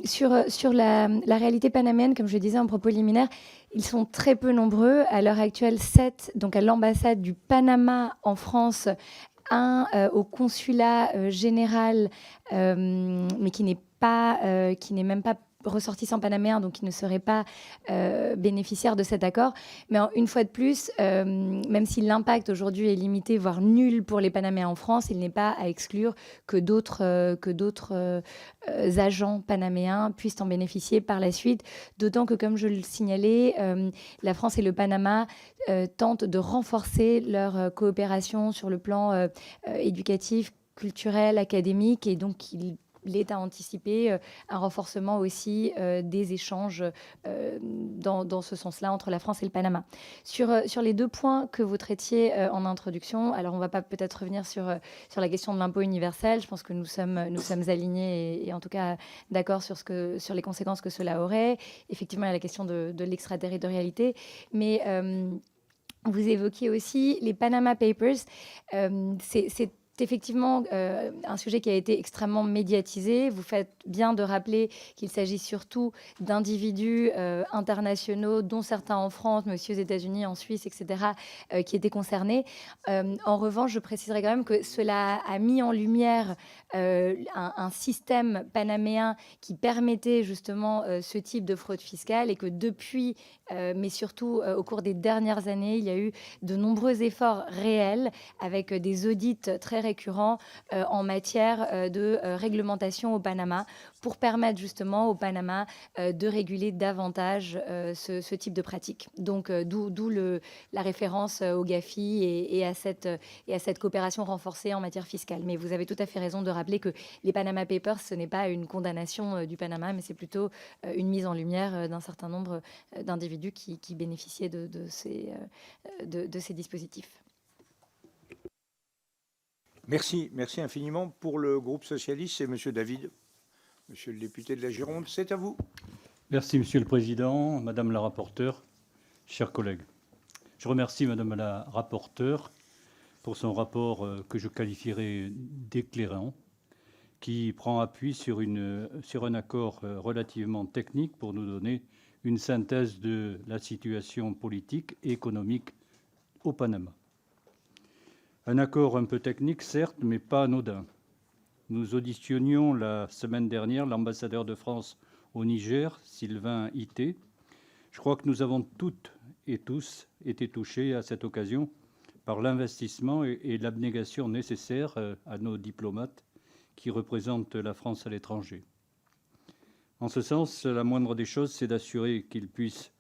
Sur la réalité panaméenne, comme je le disais en propos liminaire, ils sont très peu nombreux. À l'heure actuelle, 7, donc à l'ambassade du Panama en France, 1 au consulat général, mais qui n'est même pas ressortissant panaméen, donc qui ne serait pas bénéficiaire de cet accord. Mais une fois de plus, même si l'impact aujourd'hui est limité, voire nul pour les Panaméens en France, il n'est pas à exclure que d'autres agents panaméens puissent en bénéficier par la suite. D'autant que, comme je le signalais, la France et le Panama tentent de renforcer leur coopération sur le plan éducatif, culturel, académique, et donc l'État a anticipé un renforcement aussi des échanges dans ce sens-là entre la France et le Panama. Sur les 2 points que vous traitiez en introduction, alors on ne va pas peut-être revenir sur la question de l'impôt universel. Je pense que nous sommes alignés et en tout cas d'accord sur les conséquences que cela aurait. Effectivement, il y a la question de l'extraterritorialité, mais vous évoquiez aussi les Panama Papers. C'est effectivement un sujet qui a été extrêmement médiatisé. Vous faites bien de rappeler qu'il s'agit surtout d'individus internationaux, dont certains en France, mais aussi aux États-Unis, en Suisse, etc., qui étaient concernés. En revanche, je préciserai quand même que cela a mis en lumière un système panaméen qui permettait justement ce type de fraude fiscale, et que depuis, mais surtout au cours des dernières années, il y a eu de nombreux efforts réels avec des audits très récurrents en matière de réglementation au Panama, pour permettre justement au Panama de réguler davantage ce type de pratique. Donc d'où la référence au GAFI et à cette coopération renforcée en matière fiscale. Mais vous avez tout à fait raison de rappeler que les Panama Papers, ce n'est pas une condamnation du Panama, mais c'est plutôt une mise en lumière d'un certain nombre d'individus qui bénéficiaient de ces dispositifs. Merci infiniment. Pour le groupe socialiste, c'est Monsieur David, Monsieur le député de la Gironde, c'est à vous. Merci, Monsieur le Président, Madame la rapporteure, chers collègues. Je remercie Madame la rapporteure pour son rapport que je qualifierais d'éclairant, qui prend appui sur un accord relativement technique pour nous donner une synthèse de la situation politique et économique au Panama. Un accord un peu technique, certes, mais pas anodin. Nous auditionnions la semaine dernière l'ambassadeur de France au Niger, Sylvain Ité. Je crois que nous avons toutes et tous été touchés à cette occasion par l'investissement et l'abnégation nécessaires à nos diplomates qui représentent la France à l'étranger. En ce sens, la moindre des choses, c'est d'assurer qu'ils puissent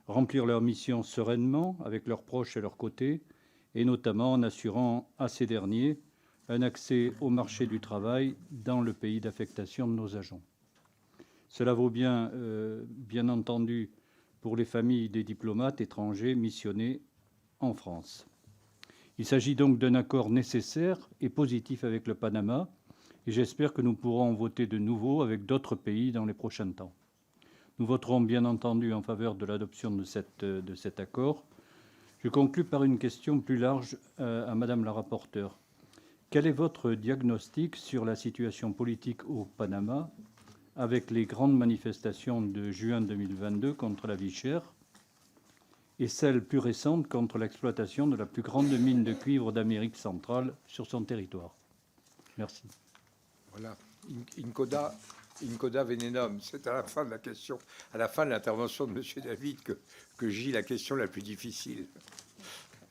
remplir leur mission sereinement, avec leurs proches à leur côté, et notamment en assurant à ces derniers un accès au marché du travail dans le pays d'affectation de nos agents. Cela vaut bien entendu, pour les familles des diplomates étrangers missionnés en France. Il s'agit donc d'un accord nécessaire et positif avec le Panama, et j'espère que nous pourrons voter de nouveau avec d'autres pays dans les prochains temps. Nous voterons bien entendu en faveur de l'adoption de cet accord. Je conclus par une question plus large à Madame la rapporteure. Quel est votre diagnostic sur la situation politique au Panama, avec les grandes manifestations de juin 2022 contre la vie chère et celle plus récente contre l'exploitation de la plus grande mine de cuivre d'Amérique centrale sur son territoire. Merci. Voilà, in coda venenum. C'est à la fin de la question, à la fin de l'intervention de M. David que j'ai la question la plus difficile.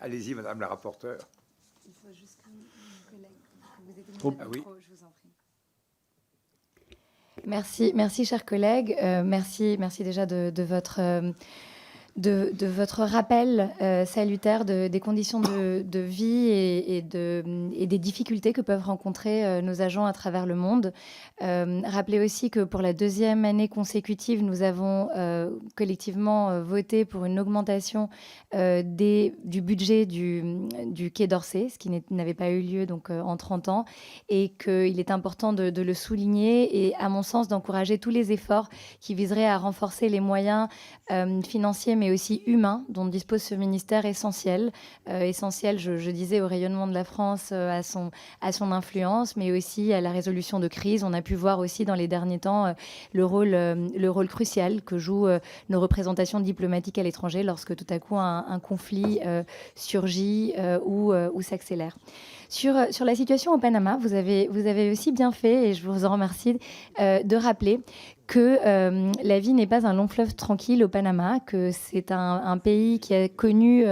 Allez-y, Madame la rapporteure. Il faut juste que mon collègue, Ah oui. je vous en prie. Merci, chers collègues. Merci déjà de votre rappel salutaire des conditions de vie et des difficultés que peuvent rencontrer nos agents à travers le monde. Rappelez aussi que pour la deuxième année consécutive, nous avons collectivement voté pour une augmentation du budget du Quai d'Orsay, ce qui n'avait pas eu lieu donc, en 30 ans, et qu'il est important de le souligner et, à mon sens, d'encourager tous les efforts qui viseraient à renforcer les moyens financiers, mais aussi humains dont dispose ce ministère essentiel. Essentiel, je disais, au rayonnement de la France, à son influence, mais aussi à la résolution de crises. On a pu voir aussi dans les derniers temps le rôle crucial que jouent nos représentations diplomatiques à l'étranger lorsque tout à coup un conflit surgit ou s'accélère. Sur la situation au Panama, vous avez aussi bien fait, et je vous en remercie, de rappeler que la vie n'est pas un long fleuve tranquille au Panama, que c'est un pays qui a connu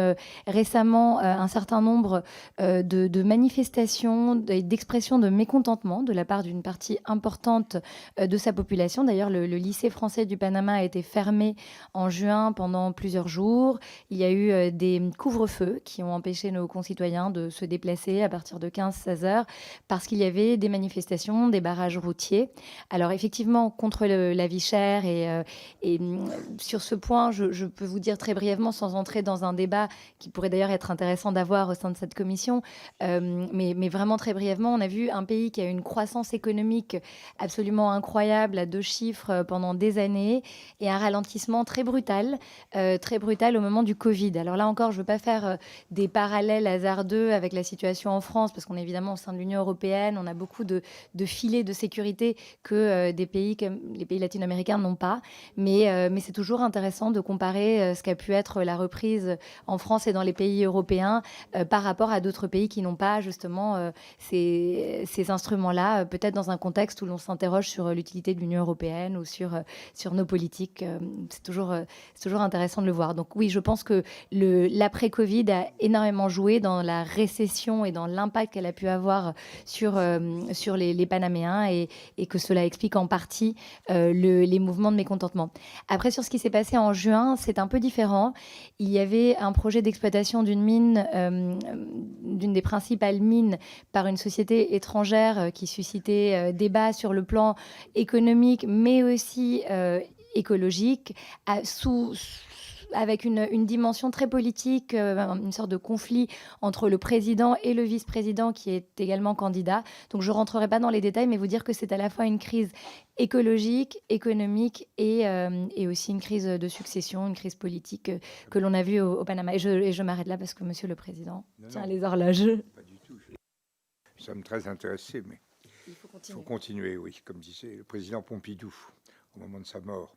récemment un certain nombre de manifestations, d'expressions de mécontentement de la part d'une partie importante de sa population. D'ailleurs, le lycée français du Panama a été fermé en juin pendant plusieurs jours. Il y a eu des couvre-feux qui ont empêché nos concitoyens de se déplacer à partir de 15-16 heures parce qu'il y avait des manifestations, des barrages routiers. Alors effectivement, contre la vie chère et sur ce point, je peux vous dire très brièvement, sans entrer dans un débat qui pourrait d'ailleurs être intéressant d'avoir au sein de cette commission, mais vraiment très brièvement, on a vu un pays qui a une croissance économique absolument incroyable à 2 chiffres pendant des années et un ralentissement très brutal au moment du Covid. Alors là encore, je ne veux pas faire des parallèles hasardeux avec la situation en France, parce qu'on est évidemment au sein de l'Union européenne, on a beaucoup de filets de sécurité que des pays comme les pays latino-américains n'ont pas, mais c'est toujours intéressant de comparer ce qu'a pu être la reprise en France et dans les pays européens par rapport à d'autres pays qui n'ont pas justement ces instruments-là, peut-être dans un contexte où l'on s'interroge sur l'utilité de l'Union européenne ou sur nos politiques. C'est toujours intéressant de le voir. Donc oui, je pense que l'après-Covid a énormément joué dans la récession et dans l'impact qu'elle a pu avoir sur les Panaméens et que cela explique en partie les mouvements de mécontentement. Après, sur ce qui s'est passé en juin, c'est un peu différent. Il y avait un projet d'exploitation d'une mine, d'une des principales mines, par une société étrangère qui suscitait débat sur le plan économique, mais aussi écologique, avec une dimension très politique, une sorte de conflit entre le président et le vice-président qui est également candidat. Donc je ne rentrerai pas dans les détails, mais vous dire que c'est à la fois une crise écologique, économique et aussi une crise de succession, une crise politique que l'on a vue au Panama. Et je m'arrête là parce que Monsieur le Président tient les horloges. Pas du tout. Nous sommes très intéressés, mais il faut continuer, oui, comme disait le président Pompidou au moment de sa mort.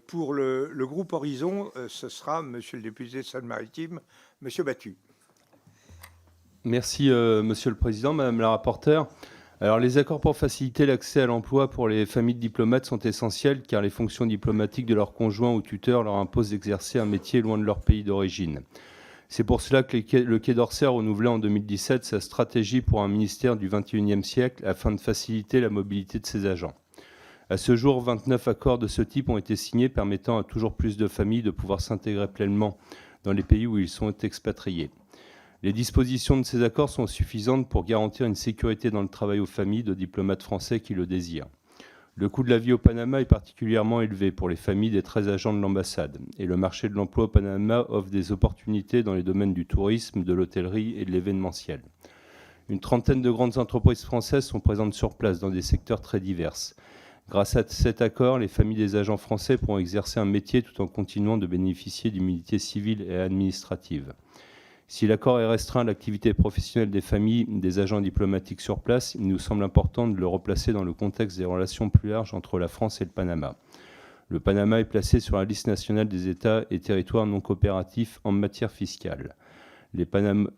Pour le groupe Horizon, ce sera Monsieur le député de Seine-Maritime, Monsieur Battu. Merci, Monsieur le Président, Madame la rapporteure. Alors, les accords pour faciliter l'accès à l'emploi pour les familles de diplomates sont essentiels car les fonctions diplomatiques de leurs conjoints ou tuteurs leur imposent d'exercer un métier loin de leur pays d'origine. C'est pour cela que le Quai d'Orsay a renouvelé en 2017 sa stratégie pour un ministère du XXIe siècle afin de faciliter la mobilité de ses agents. À ce jour, 29 accords de ce type ont été signés permettant à toujours plus de familles de pouvoir s'intégrer pleinement dans les pays où ils sont expatriés. Les dispositions de ces accords sont suffisantes pour garantir une sécurité dans le travail aux familles de diplomates français qui le désirent. Le coût de la vie au Panama est particulièrement élevé pour les familles des 13 agents de l'ambassade et le marché de l'emploi au Panama offre des opportunités dans les domaines du tourisme, de l'hôtellerie et de l'événementiel. Une trentaine de grandes entreprises françaises sont présentes sur place dans des secteurs très divers. Grâce à cet accord, les familles des agents français pourront exercer un métier tout en continuant de bénéficier d'immunités civiles et administratives. Si l'accord est restreint à l'activité professionnelle des familles des agents diplomatiques sur place, il nous semble important de le replacer dans le contexte des relations plus larges entre la France et le Panama. Le Panama est placé sur la liste nationale des États et territoires non coopératifs en matière fiscale. Les Panama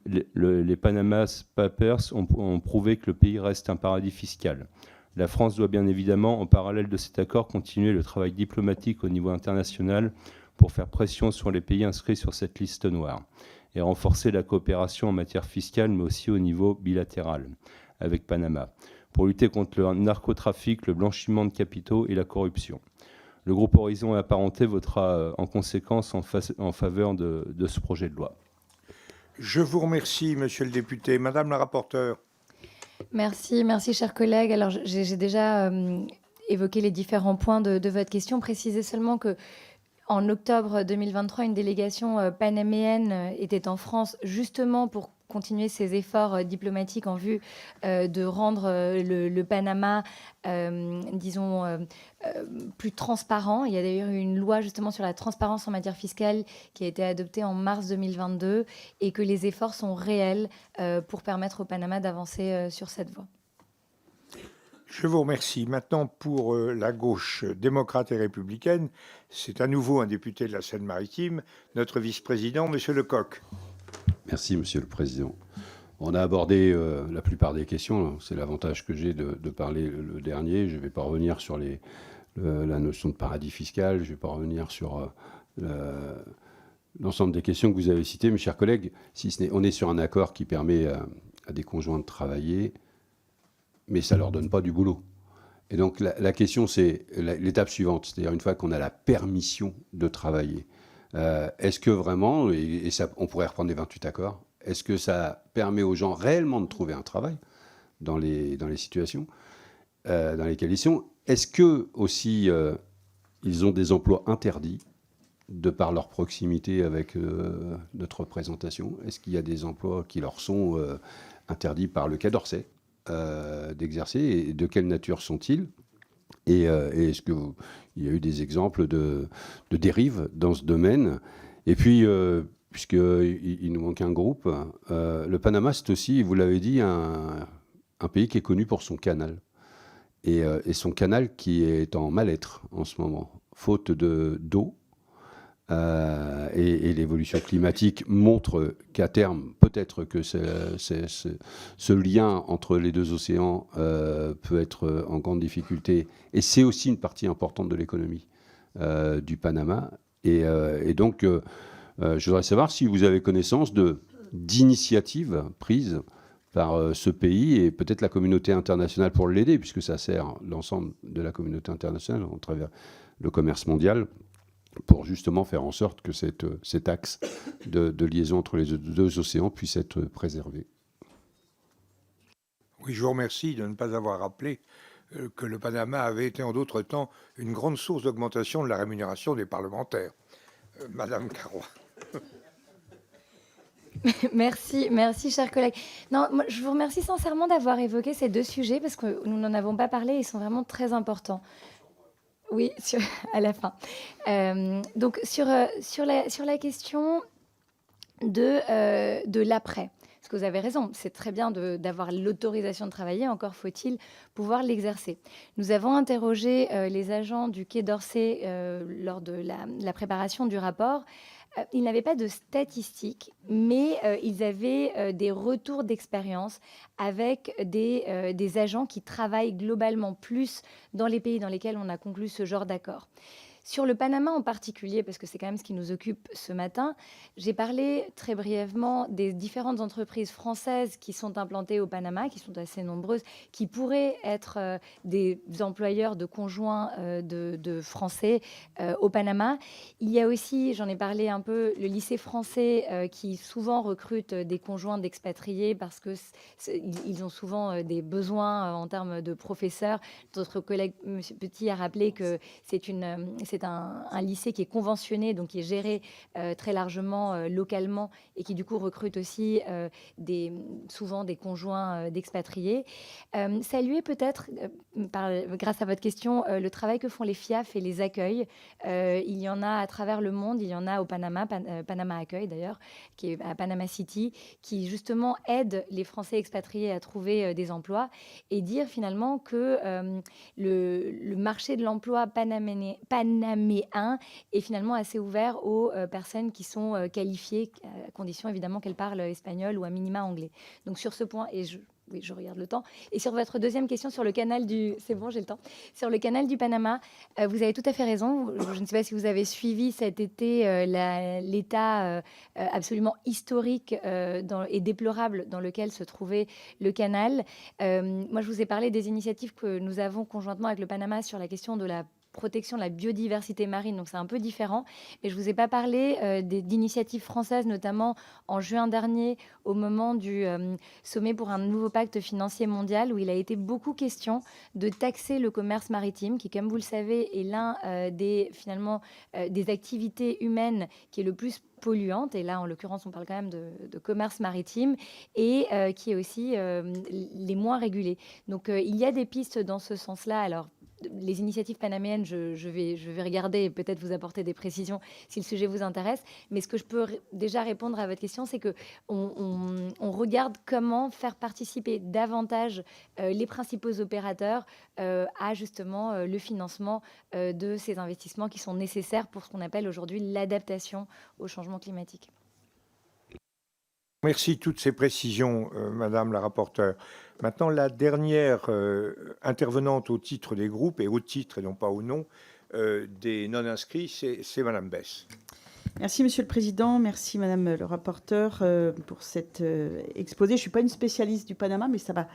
Papers ont prouvé que le pays reste un paradis fiscal. La France doit bien évidemment, en parallèle de cet accord, continuer le travail diplomatique au niveau international pour faire pression sur les pays inscrits sur cette liste noire et renforcer la coopération en matière fiscale, mais aussi au niveau bilatéral avec Panama, pour lutter contre le narcotrafic, le blanchiment de capitaux et la corruption. Le groupe Horizon et Apparentés votera en conséquence en faveur de ce projet de loi. Je vous remercie, monsieur le député. Madame la rapporteure. Merci, chers collègues. Alors, j'ai déjà évoqué les différents points de votre question. Précisez seulement que en octobre 2023, une délégation panaméenne était en France justement pour continuer ses efforts diplomatiques en vue de rendre le Panama, disons, plus transparent. Il y a d'ailleurs eu une loi justement sur la transparence en matière fiscale qui a été adoptée en mars 2022 et que les efforts sont réels pour permettre au Panama d'avancer sur cette voie. Je vous remercie. Maintenant, pour la gauche démocrate et républicaine, c'est à nouveau un député de la Seine-Maritime, notre vice-président, monsieur Lecoq. Merci, monsieur le président. On a abordé la plupart des questions. C'est l'avantage que j'ai de parler le dernier. Je ne vais pas revenir sur la notion de paradis fiscal. Je ne vais pas revenir sur l'ensemble des questions que vous avez citées, mes chers collègues. Si ce n'est, on est sur un accord qui permet à des conjoints de travailler, mais ça ne leur donne pas du boulot. Et donc la question, c'est l'étape suivante, c'est-à-dire une fois qu'on a la permission de travailler, est-ce que vraiment, et ça, on pourrait reprendre les 28 accords, est-ce que ça permet aux gens réellement de trouver un travail dans les situations dans lesquelles ils sont? Est-ce que aussi ils ont des emplois interdits de par leur proximité avec notre représentation? Est-ce qu'il y a des emplois qui leur sont interdits par le Quai d'Orsay d'exercer, et de quelle nature sont-ils, et est-ce qu'il y a eu des exemples de dérives dans ce domaine? Et puis, puisqu'il nous manque un groupe, le Panama, c'est aussi, vous l'avez dit, un pays qui est connu pour son canal, et son canal qui est en mal-être en ce moment, faute d'eau. Et l'évolution climatique montre qu'à terme, peut-être que ce lien entre les deux océans peut être en grande difficulté. Et c'est aussi une partie importante de l'économie du Panama. Et donc, je voudrais savoir si vous avez connaissance d'initiatives prises par ce pays et peut-être la communauté internationale pour l'aider, puisque ça sert l'ensemble de la communauté internationale à travers le commerce mondial, pour justement faire en sorte que cet axe de liaison entre les deux océans puisse être préservé. Oui, je vous remercie de ne pas avoir rappelé que le Panama avait été en d'autres temps une grande source d'augmentation de la rémunération des parlementaires. Madame Carrois. Merci, chers collègues. Non, moi, je vous remercie sincèrement d'avoir évoqué ces deux sujets parce que nous n'en avons pas parlé, ils sont vraiment très importants. Oui, à la fin. Donc, sur la question de l'après, parce que vous avez raison, c'est très bien d'avoir l'autorisation de travailler, encore faut-il pouvoir l'exercer. Nous avons interrogé les agents du Quai d'Orsay lors de la préparation du rapport. Ils n'avaient pas de statistiques, mais ils avaient des retours d'expérience avec des agents qui travaillent globalement plus dans les pays dans lesquels on a conclu ce genre d'accord. Sur le Panama en particulier, parce que c'est quand même ce qui nous occupe ce matin, j'ai parlé très brièvement des différentes entreprises françaises qui sont implantées au Panama, qui sont assez nombreuses, qui pourraient être des employeurs de conjoints de Français au Panama. Il y a aussi, j'en ai parlé un peu, le lycée français qui souvent recrute des conjoints d'expatriés parce qu'ils ont souvent des besoins en termes de professeurs. Notre collègue M. Petit a rappelé que c'est c'est un lycée qui est conventionné, donc qui est géré très largement localement et qui du coup recrute aussi souvent des conjoints d'expatriés. Saluer peut-être, grâce à votre question, le travail que font les FIAF et les accueils. Il y en a à travers le monde, il y en a au Panama, Panama Accueil d'ailleurs, qui est à Panama City, qui justement aide les Français expatriés à trouver des emplois et dire finalement que le marché de l'emploi panaméen est finalement assez ouvert aux personnes qui sont qualifiées, à condition évidemment qu'elles parlent espagnol ou à minima anglais. Donc sur ce point, oui, je regarde le temps. Et sur votre deuxième question sur le canal du... C'est bon, j'ai le temps. Sur le canal du Panama, vous avez tout à fait raison. Je ne sais pas si vous avez suivi cet été l'état absolument historique et déplorable dans lequel se trouvait le canal. Moi, je vous ai parlé des initiatives que nous avons conjointement avec le Panama sur la question de la protection de la biodiversité marine, donc c'est un peu différent. Mais je ne vous ai pas parlé d'initiatives françaises, notamment en juin dernier, au moment du sommet pour un nouveau pacte financier mondial, où il a été beaucoup question de taxer le commerce maritime, qui, comme vous le savez, est l'un des activités humaines qui est le plus polluante, et là en l'occurrence on parle quand même de commerce maritime, et qui est aussi les moins régulés. Donc il y a des pistes dans ce sens-là. Alors les initiatives panaméennes, je vais regarder et peut-être vous apporter des précisions si le sujet vous intéresse. Mais ce que je peux déjà répondre à votre question, c'est qu'on regarde comment faire participer davantage les principaux opérateurs à justement le financement de ces investissements qui sont nécessaires pour ce qu'on appelle aujourd'hui l'adaptation au changement climatique. Merci de toutes ces précisions, Madame la rapporteure. Maintenant, la dernière intervenante au titre des groupes, et au titre et non pas au nom, des non-inscrits, c'est Madame Besse. Merci Monsieur le Président, merci Madame le rapporteur pour cet exposé. Je ne suis pas une spécialiste du Panama, mais ça va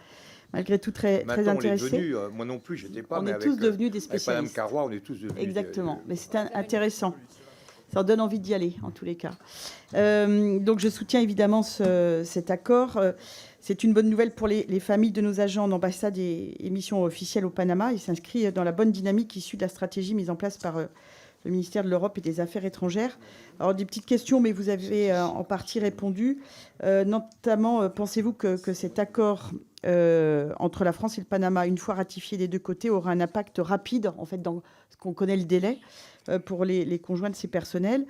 malgré tout très intéressé. Moi non plus, je n'étais pas. On est tous devenus des spécialistes. Avec Madame Carrois, on est tous devenus. Exactement, mais c'est intéressant. Ça en donne envie d'y aller, en tous les cas. Donc, je soutiens évidemment cet accord. C'est une bonne nouvelle pour les familles de nos agents d'ambassade et missions officielles au Panama. Il s'inscrit dans la bonne dynamique issue de la stratégie mise en place par le ministère de l'Europe et des Affaires étrangères. Alors, des petites questions, mais vous avez en partie répondu. Notamment, pensez-vous que cet accord entre la France et le Panama, une fois ratifié des deux côtés, aura un impact rapide, en fait, dans ce qu'on connaît le délai, pour les conjoints de ces personnels?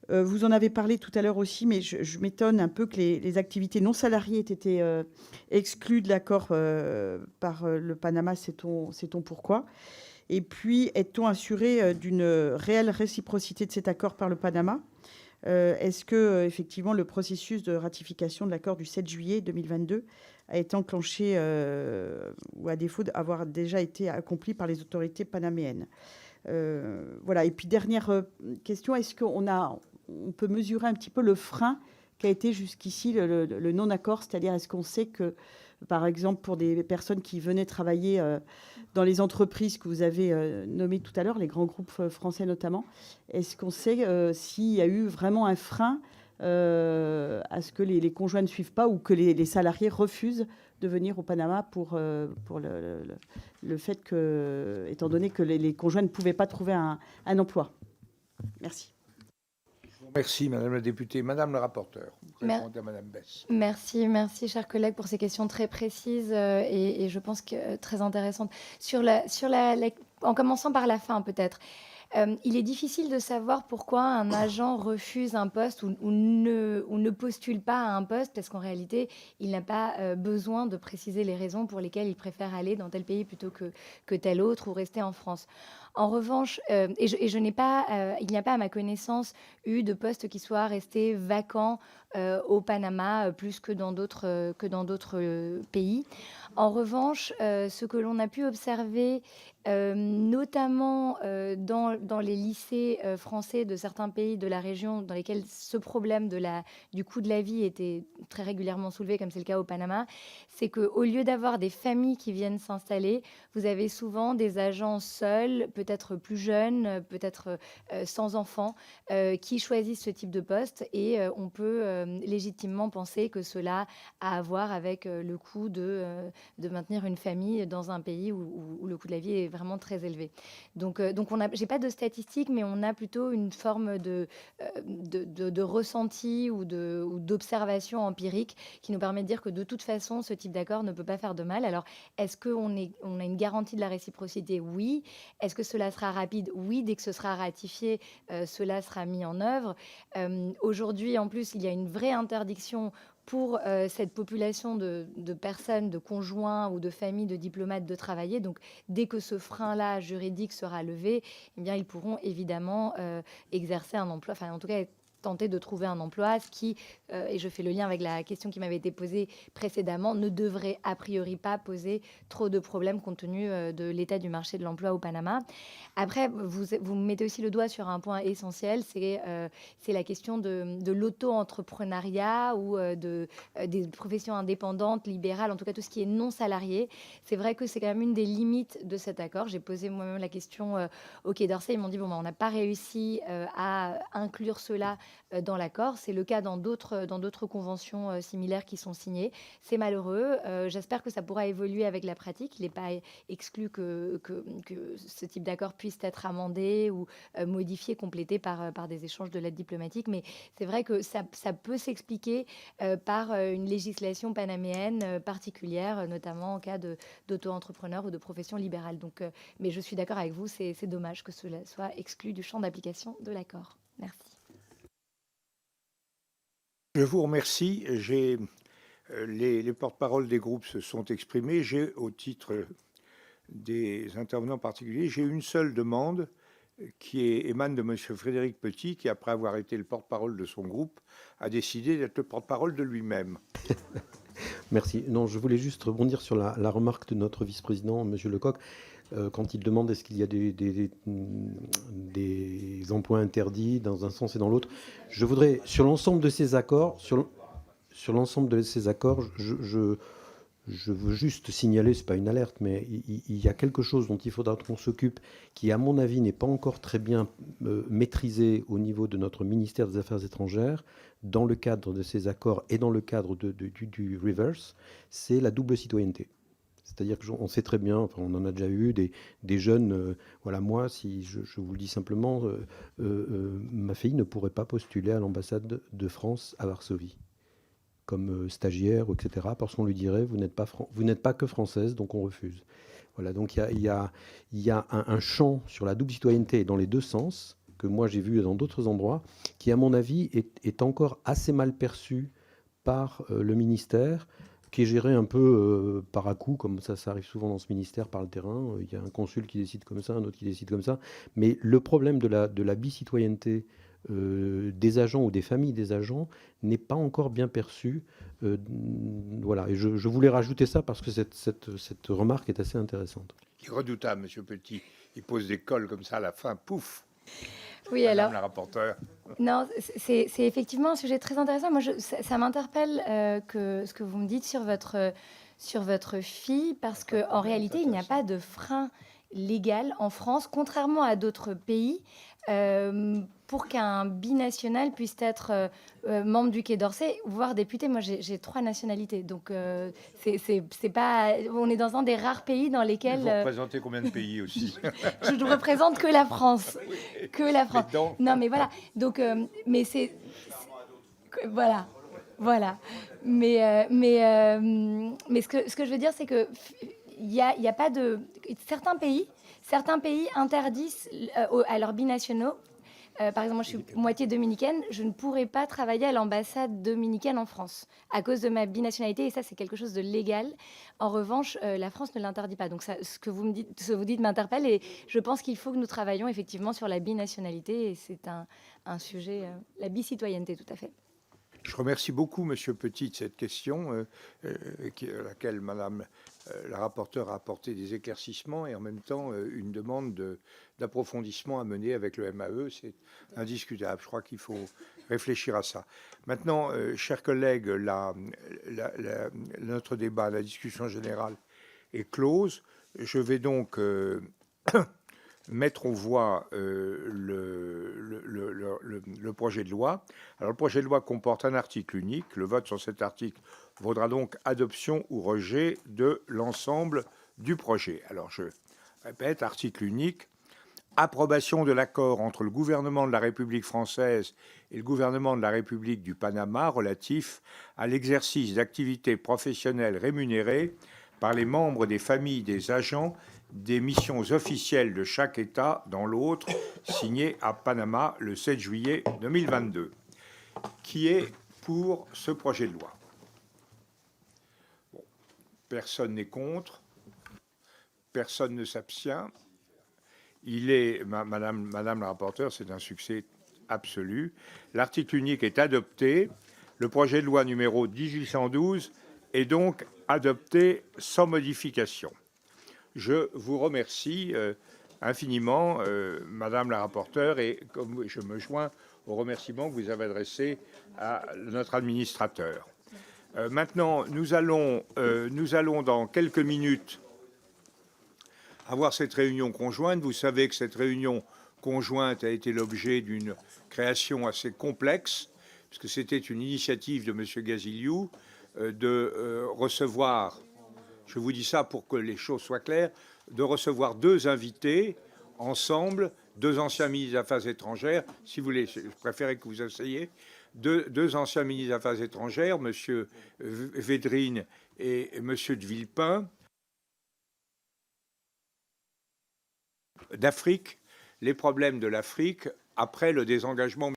Vous en avez parlé tout à l'heure aussi, mais je m'étonne un peu que les activités non salariées aient été exclues de l'accord par le Panama. Sait-on pourquoi? Et puis, est-on assuré d'une réelle réciprocité de cet accord par le Panama? Est-ce que, effectivement, le processus de ratification de l'accord du 7 juillet 2022 a été enclenché ou, à défaut, d'avoir déjà été accompli par les autorités panaméennes? Voilà. Et puis, dernière question, est-ce qu'on peut mesurer un petit peu le frein qu'a été jusqu'ici le non-accord? C'est-à-dire, est-ce qu'on sait que, par exemple, pour des personnes qui venaient travailler dans les entreprises que vous avez nommées tout à l'heure, les grands groupes français notamment, est-ce qu'on sait s'il y a eu vraiment un frein à ce que les conjoints ne suivent pas, ou que les salariés refusent de venir au Panama pour le fait que, étant donné que les conjoints ne pouvaient pas trouver un emploi? Merci. Merci, Madame la députée. Madame la rapporteure, répondez à Madame Besse. Merci, chers collègues, pour ces questions très précises et je pense que très intéressantes. En commençant par la fin, peut-être. Il est difficile de savoir pourquoi un agent refuse un poste ou ne postule pas à un poste, parce qu'en réalité, il n'a pas besoin de préciser les raisons pour lesquelles il préfère aller dans tel pays plutôt que tel autre, ou rester en France. En revanche, il n'y a pas à ma connaissance eu de poste qui soit resté vacant au Panama plus que dans d'autres pays. En revanche, ce que l'on a pu observer, notamment dans les lycées français de certains pays de la région dans lesquels ce problème du coût de la vie était très régulièrement soulevé, comme c'est le cas au Panama, c'est qu'au lieu d'avoir des familles qui viennent s'installer, vous avez souvent des agents seuls, peut-être peut-être plus jeunes, peut-être sans enfants, qui choisissent ce type de poste et on peut légitimement penser que cela a à voir avec le coût de maintenir une famille dans un pays où le coût de la vie est vraiment très élevé. Donc j'ai pas de statistiques, mais on a plutôt une forme de ressenti ou d'observation empirique qui nous permet de dire que de toute façon, ce type d'accord ne peut pas faire de mal. Alors, est-ce qu'on a une garantie de la réciprocité? Oui. Est-ce que cela sera rapide? Oui. Dès que ce sera ratifié, cela sera mis en œuvre. Aujourd'hui, en plus, il y a une vraie interdiction pour cette population de personnes, de conjoints ou de familles de diplomates de travailler. Donc, dès que ce frein-là juridique sera levé, eh bien, ils pourront évidemment exercer un emploi, enfin, en tout cas, tenter de trouver un emploi, ce qui, et je fais le lien avec la question qui m'avait été posée précédemment, ne devrait a priori pas poser trop de problèmes compte tenu de l'état du marché de l'emploi au Panama. Après, vous mettez aussi le doigt sur un point essentiel, c'est la question de l'auto-entrepreneuriat ou des professions indépendantes, libérales, en tout cas tout ce qui est non salarié. C'est vrai que c'est quand même une des limites de cet accord. J'ai posé moi-même la question au Quai d'Orsay. Ils m'ont dit, bon, on n'a pas réussi à inclure cela dans l'accord. C'est le cas dans d'autres conventions similaires qui sont signées. C'est malheureux. J'espère que ça pourra évoluer avec la pratique. Il n'est pas exclu que ce type d'accord puisse être amendé ou modifié, complété par des échanges de l'aide diplomatique. Mais c'est vrai que ça peut s'expliquer par une législation panaméenne particulière, notamment en cas d'auto-entrepreneurs ou de professions libérales. Donc, mais je suis d'accord avec vous, c'est dommage que cela soit exclu du champ d'application de l'accord. Merci. Je vous remercie. Les porte-paroles des groupes se sont exprimés. J'ai, au titre des intervenants particuliers, j'ai une seule demande qui émane de M. Frédéric Petit, qui, après avoir été le porte-parole de son groupe, a décidé d'être le porte-parole de lui-même. Merci. Non, je voulais juste rebondir sur la remarque de notre vice-président, M. Lecoq, quand il demande est-ce qu'il y a des emplois interdits dans un sens et dans l'autre. Je voudrais, sur l'ensemble de ces accords, sur l'ensemble de ces accords, je veux juste signaler, c'est pas une alerte, mais il y a quelque chose dont il faudra qu'on s'occupe, qui, à mon avis, n'est pas encore très bien maîtrisé au niveau de notre ministère des Affaires étrangères, dans le cadre de ces accords et dans le cadre du reverse, c'est la double citoyenneté. C'est-à-dire qu'on sait très bien, enfin, on en a déjà eu des jeunes, voilà, moi, si je vous le dis simplement, ma fille ne pourrait pas postuler à l'ambassade de France à Varsovie comme stagiaire, etc., parce qu'on lui dirait vous n'êtes pas que française, donc on refuse. Voilà, donc il y a un champ sur la double citoyenneté dans les deux sens, que moi j'ai vu dans d'autres endroits, qui à mon avis est encore assez mal perçu par le ministère, qui est géré un peu par à-coup, comme ça arrive souvent dans ce ministère, par le terrain. Il y a un consul qui décide comme ça, un autre qui décide comme ça. Mais le problème de la bicitoyenneté des agents ou des familles des agents n'est pas encore bien perçu. Voilà, et je voulais rajouter ça parce que cette remarque est assez intéressante. Il est redoutable, Monsieur Petit. Il pose des cols comme ça à la fin, pouf. Oui, Madame alors. la rapporteure. Non, c'est effectivement un sujet très intéressant. Moi, ça m'interpelle ce que vous me dites sur votre fille, parce qu'en réalité, il n'y a pas de frein légal en France, contrairement à d'autres pays, pour qu'un binational puisse être membre du Quai d'Orsay, voire député. Moi, j'ai 3 nationalités, donc c'est pas. On est dans un des rares pays dans lesquels. Vous représentez combien de pays aussi? Je ne représente que la France, que la France. Non, mais voilà. Donc, mais voilà. Mais ce que je veux dire, c'est que il y a pas de certains pays interdisent à leurs binationaux. Par exemple, moi, je suis moitié dominicaine. Je ne pourrais pas travailler à l'ambassade dominicaine en France à cause de ma binationalité. Et ça, c'est quelque chose de légal. En revanche, la France ne l'interdit pas. Donc, ça, ce que vous dites m'interpelle. Et je pense qu'il faut que nous travaillions effectivement sur la binationalité. Et c'est un sujet, la bicitoyenneté, tout à fait. Je remercie beaucoup Monsieur Petit de cette question, à laquelle Madame la rapporteure a apporté des éclaircissements et en même temps une demande d'approfondissement à mener avec le MAE. C'est indiscutable. Je crois qu'il faut réfléchir à ça. Maintenant, chers collègues, notre débat, la discussion générale est close. Je vais donc mettre en voie le projet de loi. Alors, le projet de loi comporte un article unique. Le vote sur cet article vaudra donc adoption ou rejet de l'ensemble du projet. Alors, je répète, article unique. Approbation de l'accord entre le gouvernement de la République française et le gouvernement de la République du Panama relatif à l'exercice d'activités professionnelles rémunérées par les membres des familles des agents des missions officielles de chaque État dans l'autre, signé à Panama le 7 juillet 2022. Qui est pour ce projet de loi? Bon, personne n'est contre, personne ne s'abstient. Il est, Madame la rapporteure, c'est un succès absolu. L'article unique est adopté. Le projet de loi numéro 1812 est donc adopté sans modification. Je vous remercie infiniment, Madame la rapporteure, et comme je me joins aux remerciements que vous avez adressés à notre administrateur. Maintenant, nous allons dans quelques minutes avoir cette réunion conjointe. Vous savez que cette réunion conjointe a été l'objet d'une création assez complexe, puisque c'était une initiative de M. Gaziliou de recevoir, je vous dis ça pour que les choses soient claires, de recevoir deux invités ensemble, deux anciens ministres des Affaires étrangères, si vous voulez, je préférais que vous essayiez, deux anciens ministres des Affaires étrangères, M. Védrine et M. de Villepin, d'Afrique, les problèmes de l'Afrique après le désengagement